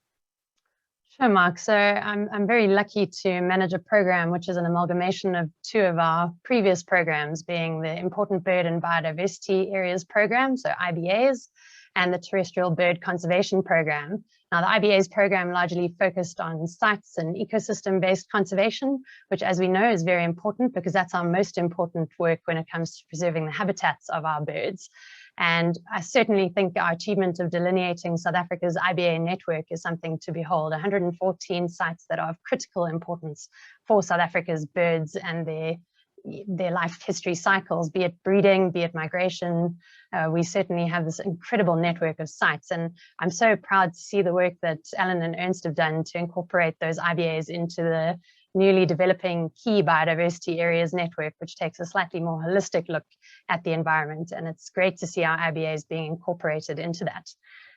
Sure, Mark. So I'm very lucky to manage a program which is an amalgamation of two of our previous programs, being the Important Bird and Biodiversity Areas program, so IBAs, and the Terrestrial Bird Conservation program. Now, the IBAs program largely focused on sites and ecosystem-based conservation, which, as we know, is very important because that's our most important work when it comes to preserving the habitats of our birds. And I certainly think our achievement of delineating South Africa's IBA network is something to behold. 114 sites that are of critical importance for South Africa's birds and their life history cycles, be it breeding, be it migration. We certainly have this incredible network of sites. And I'm so proud to see the work that Alan and Ernst have done to incorporate those IBAs into the newly developing key biodiversity areas network, which takes a slightly more holistic look at the environment. And it's great to see our IBAs being incorporated into that.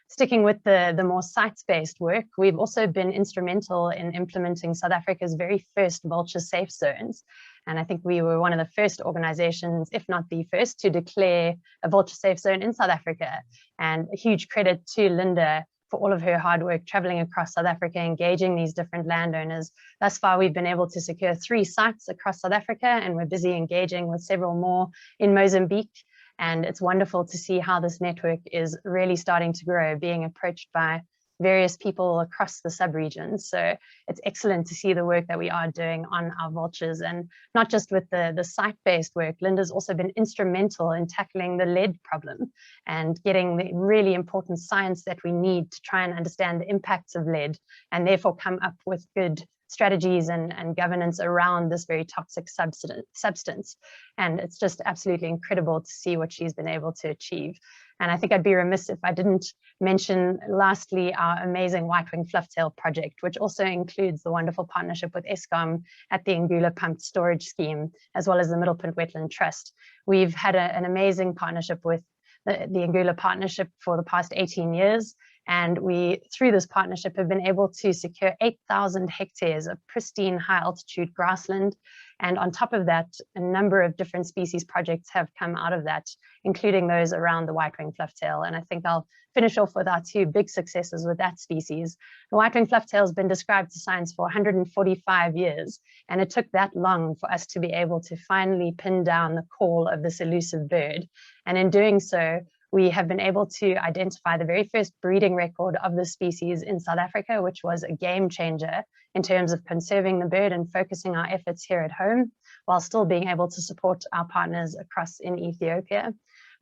Sticking with the more sites-based work, we've also been instrumental in implementing South Africa's very first vulture safe zones. And I think we were one of the first organizations, if not the first, to declare a vulture safe zone in South Africa. And a huge credit to Linda for all of her hard work traveling across South Africa, engaging these different landowners. Thus far, we've been able to secure 3 sites across South Africa, and we're busy engaging with several more in Mozambique. And it's wonderful to see how this network is really starting to grow, being approached by various people across the sub-region. So it's excellent to see the work that we are doing on our vultures, and not just with the site-based work. Linda's also been instrumental in tackling the lead problem and getting the really important science that we need to try and understand the impacts of lead, and therefore come up with good strategies and governance around this very toxic substance. And it's just absolutely incredible to see what she's been able to achieve. And I think I'd be remiss if I didn't mention, lastly, our amazing white-winged flufftail project, which also includes the wonderful partnership with Eskom at the Ngula Pumped Storage Scheme, as well as the Middlepunt Wetland Trust. We've had an amazing partnership with the Ngula Partnership for the past 18 years. And we, through this partnership, have been able to secure 8,000 hectares of pristine high-altitude grassland. And on top of that, a number of different species projects have come out of that, including those around the white-winged flufftail. And I think I'll finish off with our 2 big successes with that species. The white-winged flufftail has been described to science for 145 years, and it took that long for us to be able to finally pin down the call of this elusive bird. And in doing so, we have been able to identify the very first breeding record of the species in South Africa, which was a game changer in terms of conserving the bird and focusing our efforts here at home, while still being able to support our partners across in Ethiopia.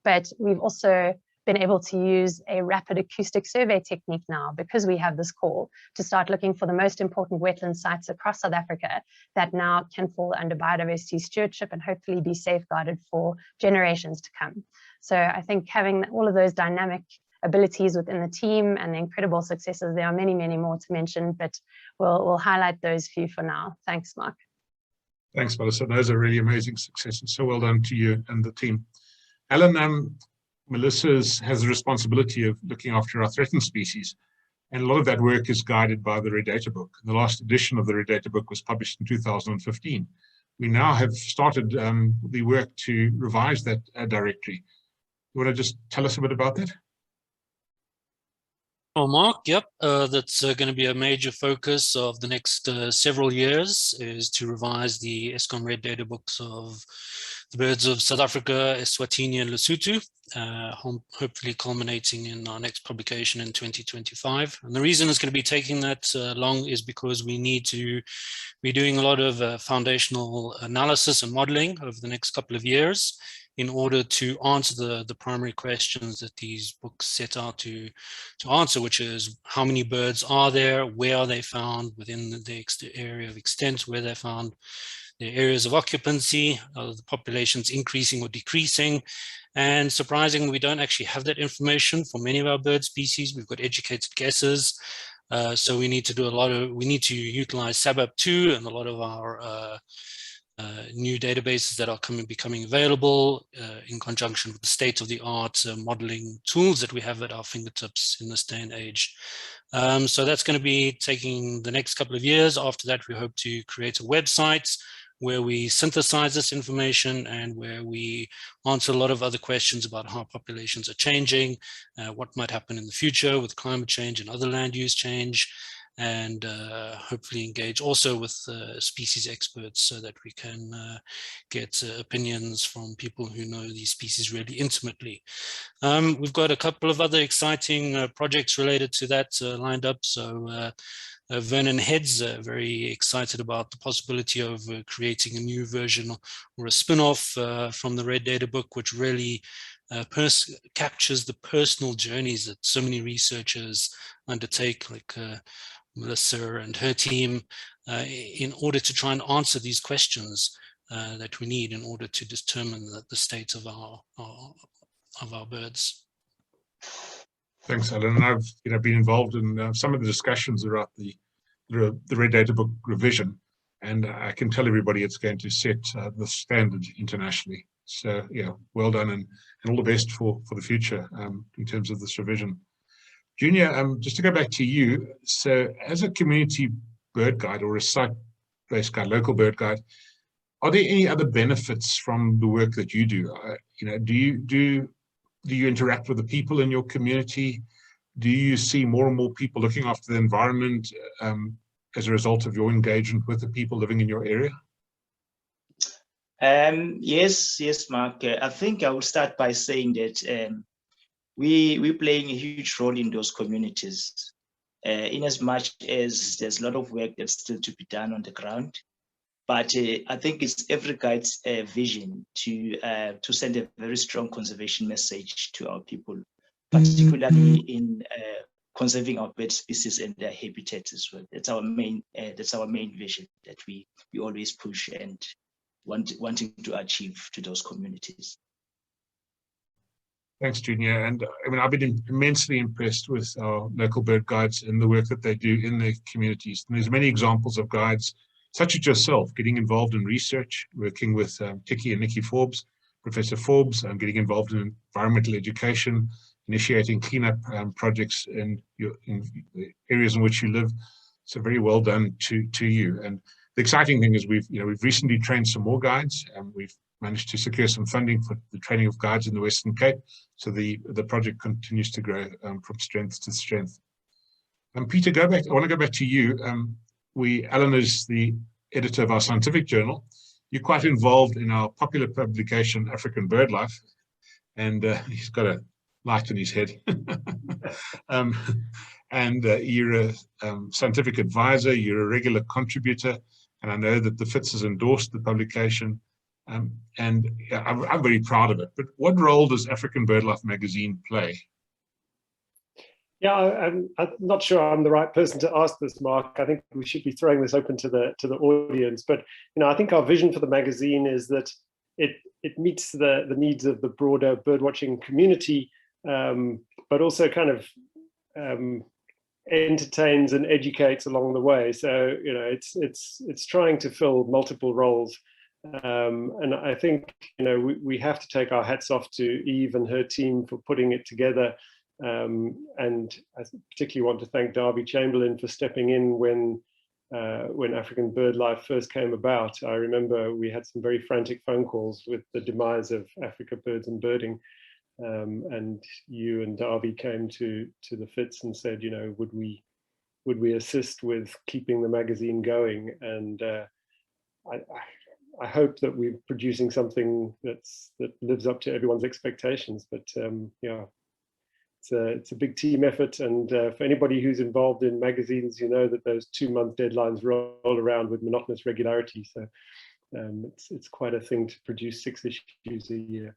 But we've also been able to use a rapid acoustic survey technique now, because we have this call, to start looking for the most important wetland sites across South Africa that now can fall under biodiversity stewardship and hopefully be safeguarded for generations to come. So I think having all of those dynamic abilities within the team and the incredible successes, there are many, many more to mention, but we'll highlight those few for now. Thanks, Mark. Thanks, Melissa. Those are really amazing successes. So well done to you and the team. Alan, Melissa has the responsibility of looking after our threatened species, and a lot of that work is guided by the Red Data Book. The last edition of the Red Data Book was published in 2015. We now have started the work to revise that directory. You want to just tell us a bit about that? Well, Mark, yep, that's going to be a major focus of the next several years, is to revise the Eskom Red Data Books of the birds of South Africa, Eswatini and Lesotho, hopefully culminating in our next publication in 2025. And the reason it's going to be taking that long is because we need to be doing a lot of foundational analysis and modeling over the next couple of years in order to answer the primary questions that these books set out to answer, which is how many birds are there, where are they found within the area of extent where they're found, the areas of occupancy, the populations increasing or decreasing. And surprisingly, we don't actually have that information for many of our bird species. We've got educated guesses. So we need to we need to utilize SABAP2 and a lot of our new databases that are becoming available in conjunction with the state-of-the-art modeling tools that we have at our fingertips in this day and age. So that's going to be taking the next couple of years. After that, we hope to create a website where we synthesize this information and where we answer a lot of other questions about how populations are changing, what might happen in the future with climate change and other land use change, and hopefully engage also with species experts so that we can get opinions from people who know these species really intimately. We've got a couple of other exciting projects related to that lined up. So Vernon Head's very excited about the possibility of creating a new version or a spin-off from the Red Data Book, which really captures the personal journeys that so many researchers undertake, like Melissa and her team, in order to try and answer these questions that we need in order to determine the state of our birds. Thanks, Alan. And I've been involved in some of the discussions about the Red Data Book revision, and I can tell everybody it's going to set the standard internationally. So yeah, well done, and all the best for the future in terms of this revision. Junior, just to go back to you, so as a community bird guide or a site-based guide, local bird guide, are there any other benefits from the work that you do? Do you interact with the people in your community? Do you see more and more people looking after the environment as a result of your engagement with the people living in your area? Yes, Mark. I think I will start by saying that we're playing a huge role in those communities, in as much as there's a lot of work that's still to be done on the ground. But I think it's every guide's vision to send a very strong conservation message to our people, particularly in conserving our bird species and their habitats as well. That's our main vision that we always push and wanting to achieve to those communities. Thanks, Junior. And I mean, I've been immensely impressed with our local bird guides and the work that they do in their communities. And there's many examples of guides such as yourself, getting involved in research, working with Tiki and Nikki Forbes, Professor Forbes, getting involved in environmental education, initiating cleanup projects in the areas in which you live. So very well done to you. And the exciting thing is we've recently trained some more guides, and we've managed to secure some funding for the training of guides in the Western Cape. So the project continues to grow from strength to strength. Peter, I want to go back to you. Alan is the editor of our scientific journal. You're quite involved in our popular publication, African BirdLife, and he's got a light on his head. And you're a scientific advisor, you're a regular contributor, and I know that the Fitz has endorsed the publication, and I'm very proud of it. But what role does African BirdLife magazine play? Yeah, I'm not sure I'm the right person to ask this, Mark. I think we should be throwing this open to the audience. But I think our vision for the magazine is that it meets the needs of the broader birdwatching community, but also kind of entertains and educates along the way. So it's trying to fill multiple roles. And I think we have to take our hats off to Eve and her team for putting it together. And I particularly want to thank Darby Chamberlain for stepping in when African BirdLife first came about. I remember we had some very frantic phone calls with the demise of Africa Birds and Birding, and you and Darby came to the Fitz and said, would we assist with keeping the magazine going? And I hope that we're producing something that lives up to everyone's expectations. But yeah. It's a big team effort, and for anybody who's involved in magazines, that those 2-month deadlines roll around with monotonous regularity. So it's quite a thing to produce 6 issues a year.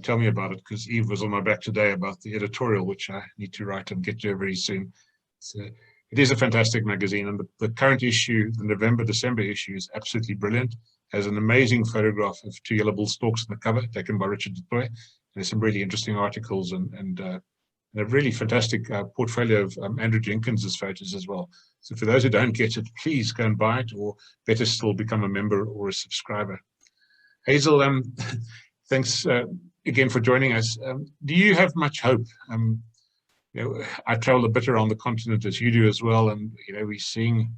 Tell me about it, because Eve was on my back today about the editorial, which I need to write and get to very soon. It is a fantastic magazine, and the current issue, the November-December issue, is absolutely brilliant. Has an amazing photograph of 2 yellow bull storks on the cover, taken by Richard Du Toit. There's some really interesting articles and a really fantastic portfolio of Andrew Jenkins's photos as well. So for those who don't get it, please go and buy it, or better still, become a member or a subscriber. Hazell, thanks again for joining us. Do you have much hope? I travel a bit around the continent, as you do as well, and we're seeing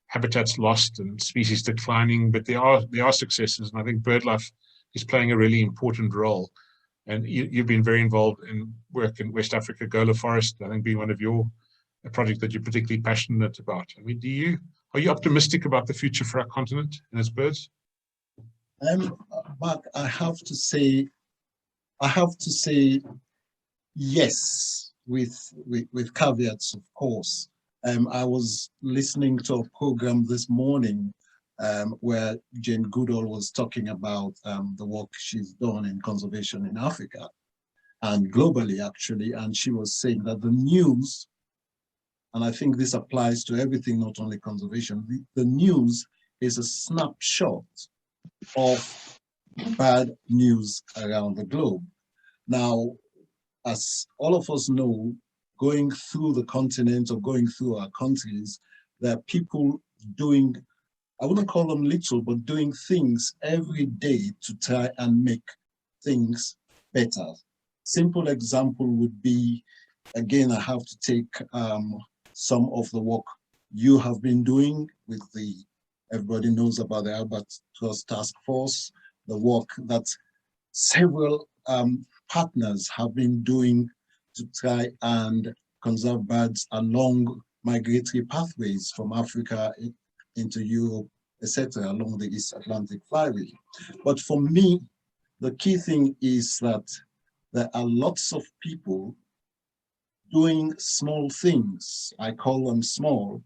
habitats lost and species declining, but there are successes, and I think BirdLife is playing a really important role. And you've been very involved in work in West Africa, Gola Forest, I think being one of your projects that you're particularly passionate about. I mean, are you optimistic about the future for our continent and its birds? Mark, I have to say yes, with caveats, of course. I was listening to a program this morning where Jane Goodall was talking about the work she's done in conservation in Africa and globally, actually. And she was saying that the news, and I think this applies to everything, not only conservation, the news is a snapshot of bad news around the globe. Now, as all of us know, going through the continent or going through our countries, there are people doing, I wouldn't call them little, but doing things every day to try and make things better. Simple example would be, again, I have to take some of the work you have been doing with everybody knows about the Albatross Task Force, the work that several partners have been doing to try and conserve birds along migratory pathways from Africa into Europe, etc., along the East Atlantic Flyway. But for me, the key thing is that there are lots of people doing small things. I call them small,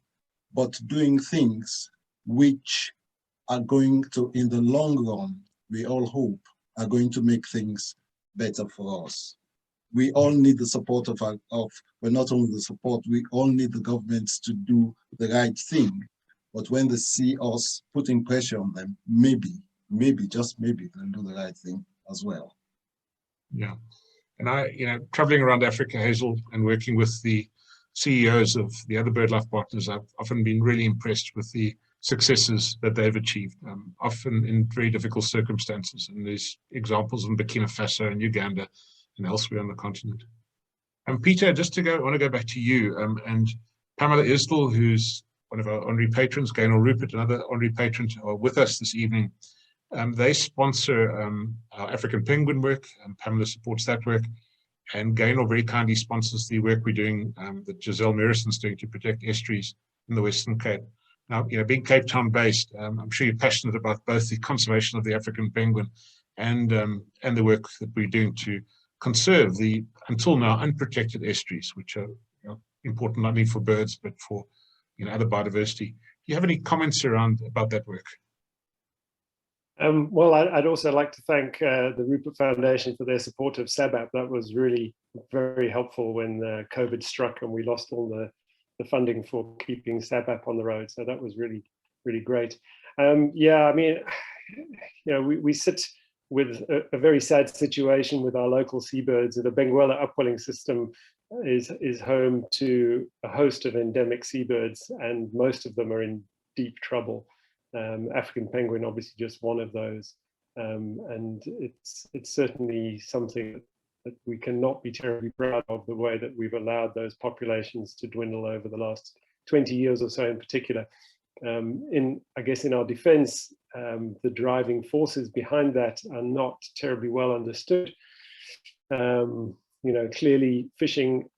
but doing things which are going to, in the long run, we all hope, are going to make things better for us. We all need the support well, not only the support, we all need the governments to do the right thing. But when they see us putting pressure on them, maybe, just maybe, they'll do the right thing as well. Yeah. And traveling around Africa, Hazell, and working with the CEOs of the other BirdLife partners, I've often been really impressed with the successes that they've achieved, often in very difficult circumstances. And there's examples in Burkina Faso and Uganda and elsewhere on the continent. And Peter, I want to go back to you. And Pamela Isdell, who's one of our honorary patrons, Gaynor Rupert, another honorary patron, are with us this evening. They sponsor our African penguin work, and Pamela supports that work. And Gaynor very kindly sponsors the work we're doing, that Giselle Merison's doing to protect estuaries in the Western Cape. Now, being Cape Town based, I'm sure you're passionate about both the conservation of the African penguin and the work that we're doing to conserve the, until now, unprotected estuaries, which are important not only for birds, but for other biodiversity. Do you have any comments about that work? Well, I'd also like to thank the Rupert Foundation for their support of SABAP. That was really very helpful when COVID struck and we lost all the funding for keeping SABAP on the road. So that was really, really great. Yeah, I mean, we sit with a very sad situation with our local seabirds. The Benguela upwelling system is home to a host of endemic seabirds, and most of them are in deep trouble. African penguin, obviously, just one of those, and it's certainly something that we cannot be terribly proud of, the way that we've allowed those populations to dwindle over the last 20 years or so, in particular. I guess in our defense, the driving forces behind that are not terribly well understood. Clearly fishing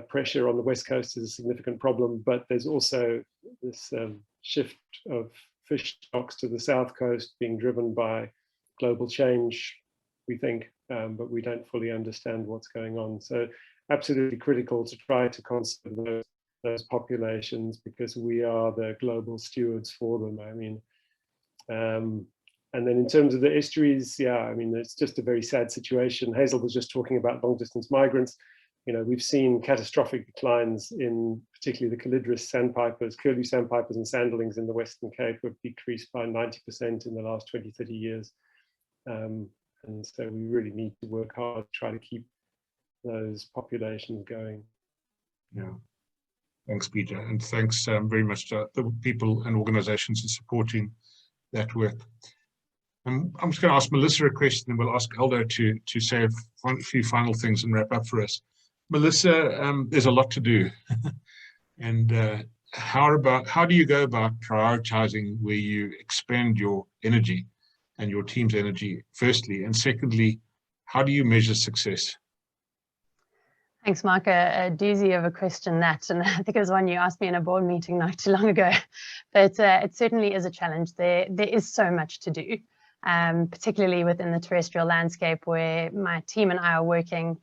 pressure on the West Coast is a significant problem, but there's also this shift of fish stocks to the South Coast being driven by global change, we think, but we don't fully understand what's going on. So absolutely critical to try to conserve those populations, because we are the global stewards for them. I mean, and then in terms of the estuaries, yeah, I mean, it's just a very sad situation. Hazell was just talking about long distance migrants. We've seen catastrophic declines in particularly the calidris sandpipers, curlew sandpipers and sanderlings in the Western Cape have decreased by 90% in the last 20, 30 years. And so we really need to work hard to try to keep those populations going. Yeah. Thanks, Peter. And thanks very much to the people and organizations supporting that work. I'm just going to ask Melissa a question, and we'll ask Aldo to say a few final things and wrap up for us. Melissa, there's a lot to do. And how do you go about prioritizing where you expend your energy and your team's energy, firstly? And secondly, how do you measure success? Thanks, Mark. A doozy of a question that, and I think it was one you asked me in a board meeting not too long ago. But it certainly is a challenge. There is so much to do, particularly within the terrestrial landscape where my team and I are working.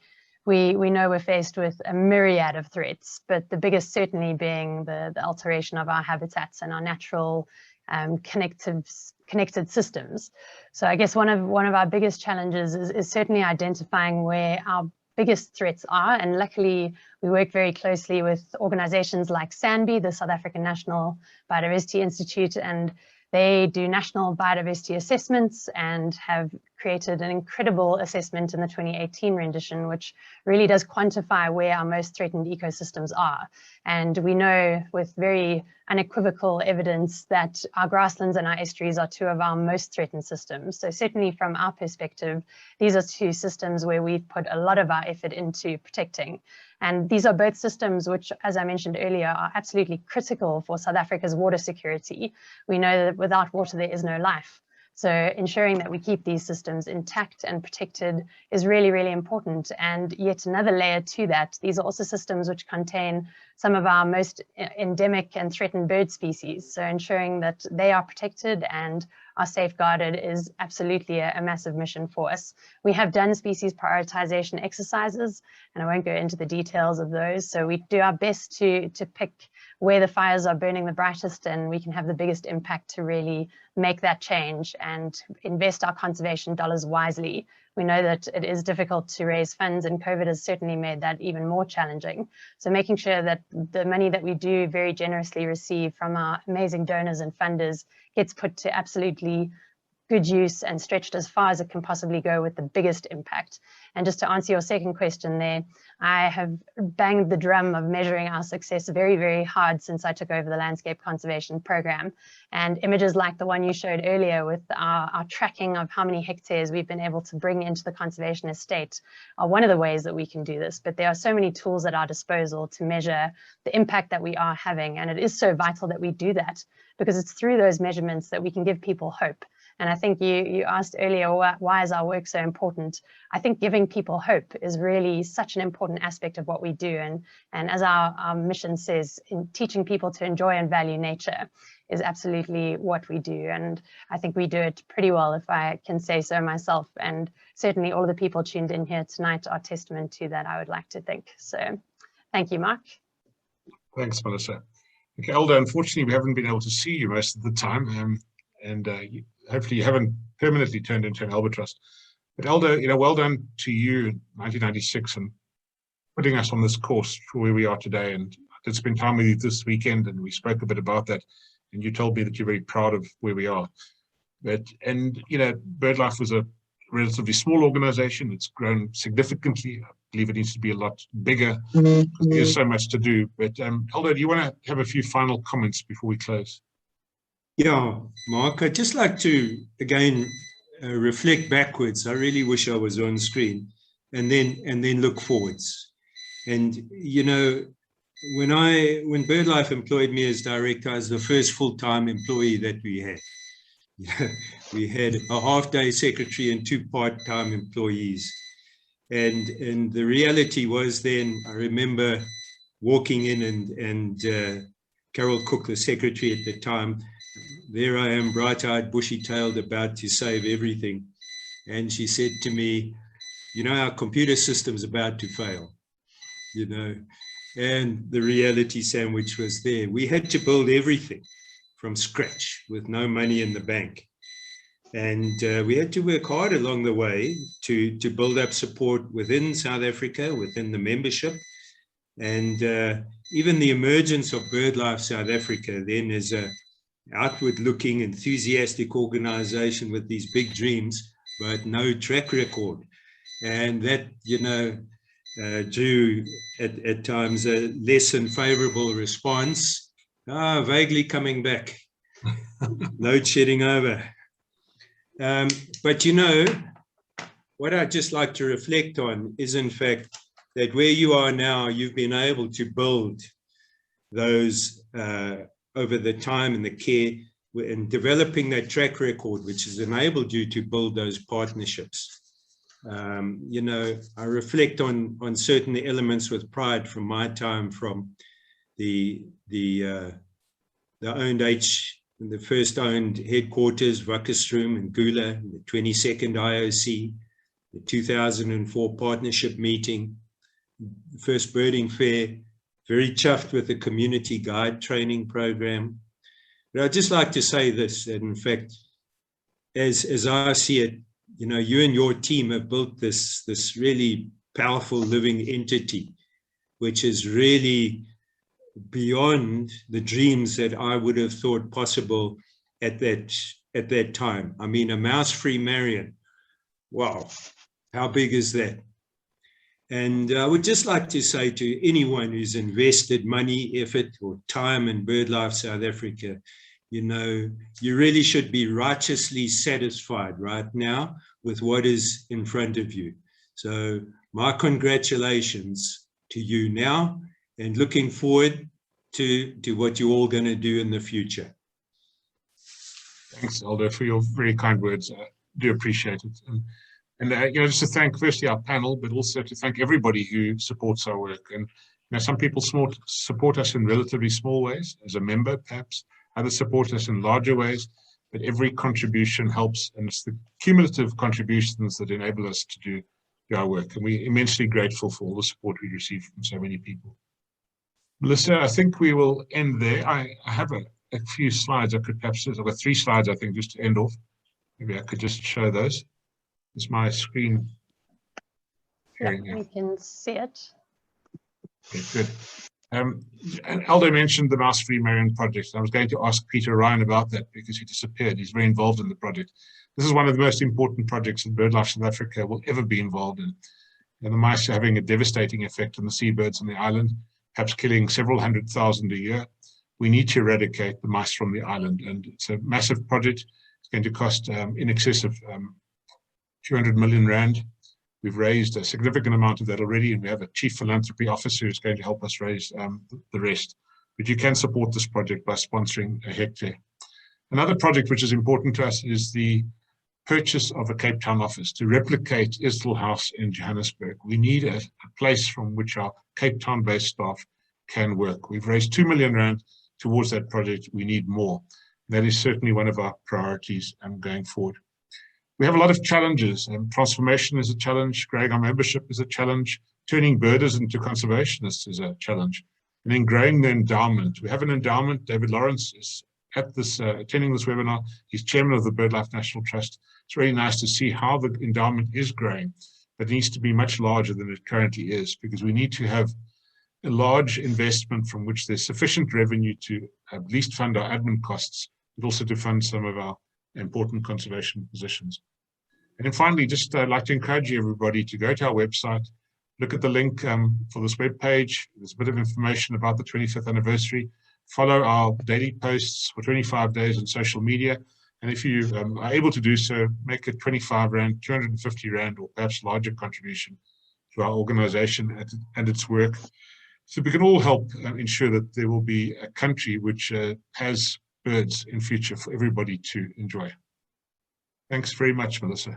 We know we're faced with a myriad of threats, but the biggest certainly being the alteration of our habitats and our natural connected systems. So I guess one of our biggest challenges is certainly identifying where our biggest threats are, and luckily we work very closely with organizations like SANBI, the South African National Biodiversity Institute, and they do national biodiversity assessments and have created an incredible assessment in the 2018 rendition, which really does quantify where our most threatened ecosystems are. And we know with very unequivocal evidence that our grasslands and our estuaries are two of our most threatened systems. So certainly from our perspective, these are two systems where we've put a lot of our effort into protecting. And these are both systems which, as I mentioned earlier, are absolutely critical for South Africa's water security. We know that without water, there is no life. So ensuring that we keep these systems intact and protected is really, really important. And yet another layer to that, these are also systems which contain some of our most endemic and threatened bird species. So ensuring that they are protected and are safeguarded is absolutely a massive mission for us. We have done species prioritization exercises, and I won't go into the details of those. So we do our best to pick where the fires are burning the brightest and we can have the biggest impact to really make that change and invest our conservation dollars wisely. We know that it is difficult to raise funds, and COVID has certainly made that even more challenging. So making sure that the money that we do very generously receive from our amazing donors and funders gets put to absolutely good use and stretched as far as it can possibly go with the biggest impact. And just to answer your second question there, I have banged the drum of measuring our success very, very hard since I took over the landscape conservation program. And images like the one you showed earlier with our tracking of how many hectares we've been able to bring into the conservation estate are one of the ways that we can do this. But there are so many tools at our disposal to measure the impact that we are having. And it is so vital that we do that, because it's through those measurements that we can give people hope. And I think you asked earlier, why is our work so important? I think giving people hope is really such an important aspect of what we do. And as our mission says, in teaching people to enjoy and value nature. is absolutely what we do. And I think we do it pretty well, if I can say so myself. And certainly all of the people tuned in here tonight are testament to that, I would like to think. So thank you, Mark. Thanks, Melissa. Okay, Aldo, unfortunately, we haven't been able to see you most of the time, hopefully you haven't permanently turned into an albatross. But Aldo, well done to you in 1996 and putting us on this course for where we are today. And I did spend time with you this weekend, and we spoke a bit about that. And you told me that you're very proud of where we are. BirdLife was a relatively small organization. It's grown significantly. I believe it needs to be a lot bigger. There's so much to do. But Aldo, do you want to have a few final comments before we close? Yeah, Mark, I'd just like to, again, reflect backwards. I really wish I was on screen, and then look forwards. And, when BirdLife employed me as director, I was the first full-time employee that we had. We had a half-day secretary and 2 part-time employees. And the reality was then, I remember walking in and Carol Cook, the secretary at the time, there I am, bright-eyed, bushy-tailed, about to save everything. And she said to me, our computer system's about to fail, And the reality sandwich was there. We had to build everything from scratch with no money in the bank. And we had to work hard along the way to build up support within South Africa, within the membership. And even the emergence of BirdLife South Africa then as a outward-looking, enthusiastic organization with these big dreams, but no track record. And that, drew at times a less than favorable response. Vaguely coming back, load shedding over. But what I'd just like to reflect on is, in fact, that where you are now, you've been able to build those over the time and the care and developing that track record, which has enabled you to build those partnerships. I reflect on certain elements with pride from my time from the first owned headquarters, Wackerstroom and Gula, the 22nd IOC, the 2004 partnership meeting, the first birding fair, very chuffed with the community guide training program. But I'd just like to say this, that in fact, as I see it, you and your team have built this really powerful living entity, which is really beyond the dreams that I would have thought possible at that time. I mean, a mouse-free Marion. Wow, how big is that? And I would just like to say to anyone who's invested money, effort, or time in BirdLife South Africa, you really should be righteously satisfied right now with what is in front of you. So my congratulations to you now, and looking forward to what you're all going to do in the future. Thanks, Aldo, for your very kind words. I do appreciate it. And just to thank firstly our panel, but also to thank everybody who supports our work. And some people support us in relatively small ways, as a member perhaps. Others support us in larger ways, but every contribution helps, and it's the cumulative contributions that enable us to do our work. And we're immensely grateful for all the support we receive from so many people. Melissa, I think we will end there. I have a few slides I could perhaps, I've got 3 slides, I think, just to end off. Maybe I could just show those. Is my screen sharing? Yeah, we can see it. Okay, good. And Aldo mentioned the Mouse-Free Marion project. I was going to ask Peter Ryan about that because he disappeared. He's very involved in the project. This is one of the most important projects that BirdLife South Africa will ever be involved in. And the mice are having a devastating effect on the seabirds on the island, perhaps killing several 100,000 a year. We need to eradicate the mice from the island, and it's a massive project. It's going to cost in excess of 200 million rand. We've raised a significant amount of that already, and we have a chief philanthropy officer who's going to help us raise the rest. But you can support this project by sponsoring a hectare. Another project which is important to us is the purchase of a Cape Town office to replicate Israel House in Johannesburg. We need a place from which our Cape Town-based staff can work. We've raised 2 million rand towards that project, we need more. That is certainly one of our priorities going forward. We have a lot of challenges. Transformation is a challenge. Growing our membership is a challenge. Turning birders into conservationists is a challenge. And then growing the endowment. We have an endowment. David Lawrence is at this, attending this webinar. He's chairman of the BirdLife National Trust. It's really nice to see how the endowment is growing, but it needs to be much larger than it currently is, because we need to have a large investment from which there's sufficient revenue to at least fund our admin costs, but also to fund some of our important conservation positions. And then finally, just I'd like to encourage everybody to go to our website, look at the link for this web page. There's a bit of information about the 25th anniversary. Follow our daily posts for 25 days on social media. And if you are able to do so, make a 25 Rand, 250 Rand, or perhaps larger contribution to our organization and its work. So we can all help ensure that there will be a country which has birds in future for everybody to enjoy. Thanks very much, Melissa.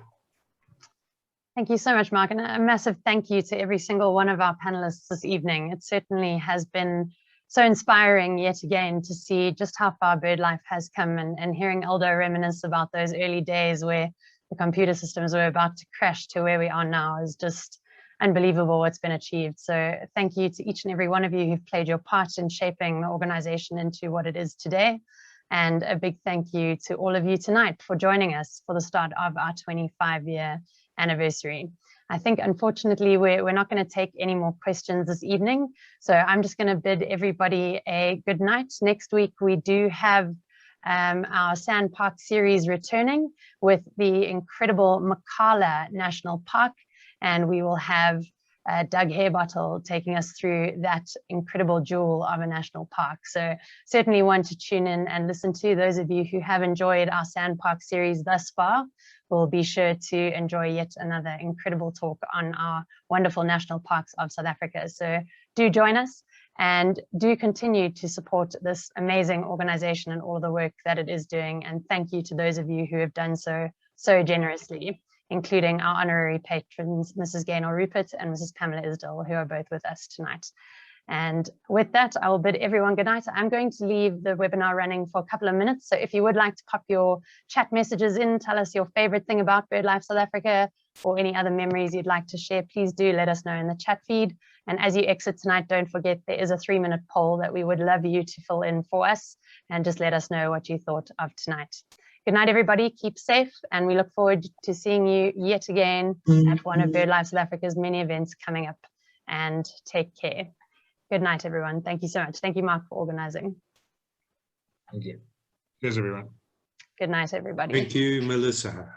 Thank you so much, Mark, and a massive thank you to every single one of our panelists this evening. It certainly has been so inspiring yet again to see just how far BirdLife has come, and hearing Aldo reminisce about those early days where the computer systems were about to crash to where we are now is just unbelievable what's been achieved. So thank you to each and every one of you who've played your part in shaping the organization into what it is today. And a big thank you to all of you tonight for joining us for the start of our 25-year anniversary. I think, unfortunately, we're not going to take any more questions this evening. So I'm just going to bid everybody a good night. Next week, we do have our Sand Park series returning with the incredible Makala National Park. And we will have Doug Hairbottle taking us through that incredible jewel of a national park. So certainly one to tune in and listen to. Those of you who have enjoyed our Sand Park series thus far will be sure to enjoy yet another incredible talk on our wonderful national parks of South Africa. So do join us and do continue to support this amazing organization and all of the work that it is doing. And thank you to those of you who have done so generously, including our honorary patrons, Mrs. Gaynor Rupert and Mrs. Pamela Isdell, who are both with us tonight. And with that, I will bid everyone good night. I'm going to leave the webinar running for a couple of minutes. So if you would like to pop your chat messages in, tell us your favorite thing about BirdLife South Africa or any other memories you'd like to share, please do let us know in the chat feed. And as you exit tonight, don't forget there is a 3-minute poll that we would love you to fill in for us, and just let us know what you thought of tonight. Good night, everybody. Keep safe, and we look forward to seeing you yet again at one of BirdLife South Africa's many events coming up. And take care. Good night, everyone. Thank you so much. Thank you, Mark, for organizing. Thank you. Cheers, everyone. Good night, everybody. Thank you, Melissa.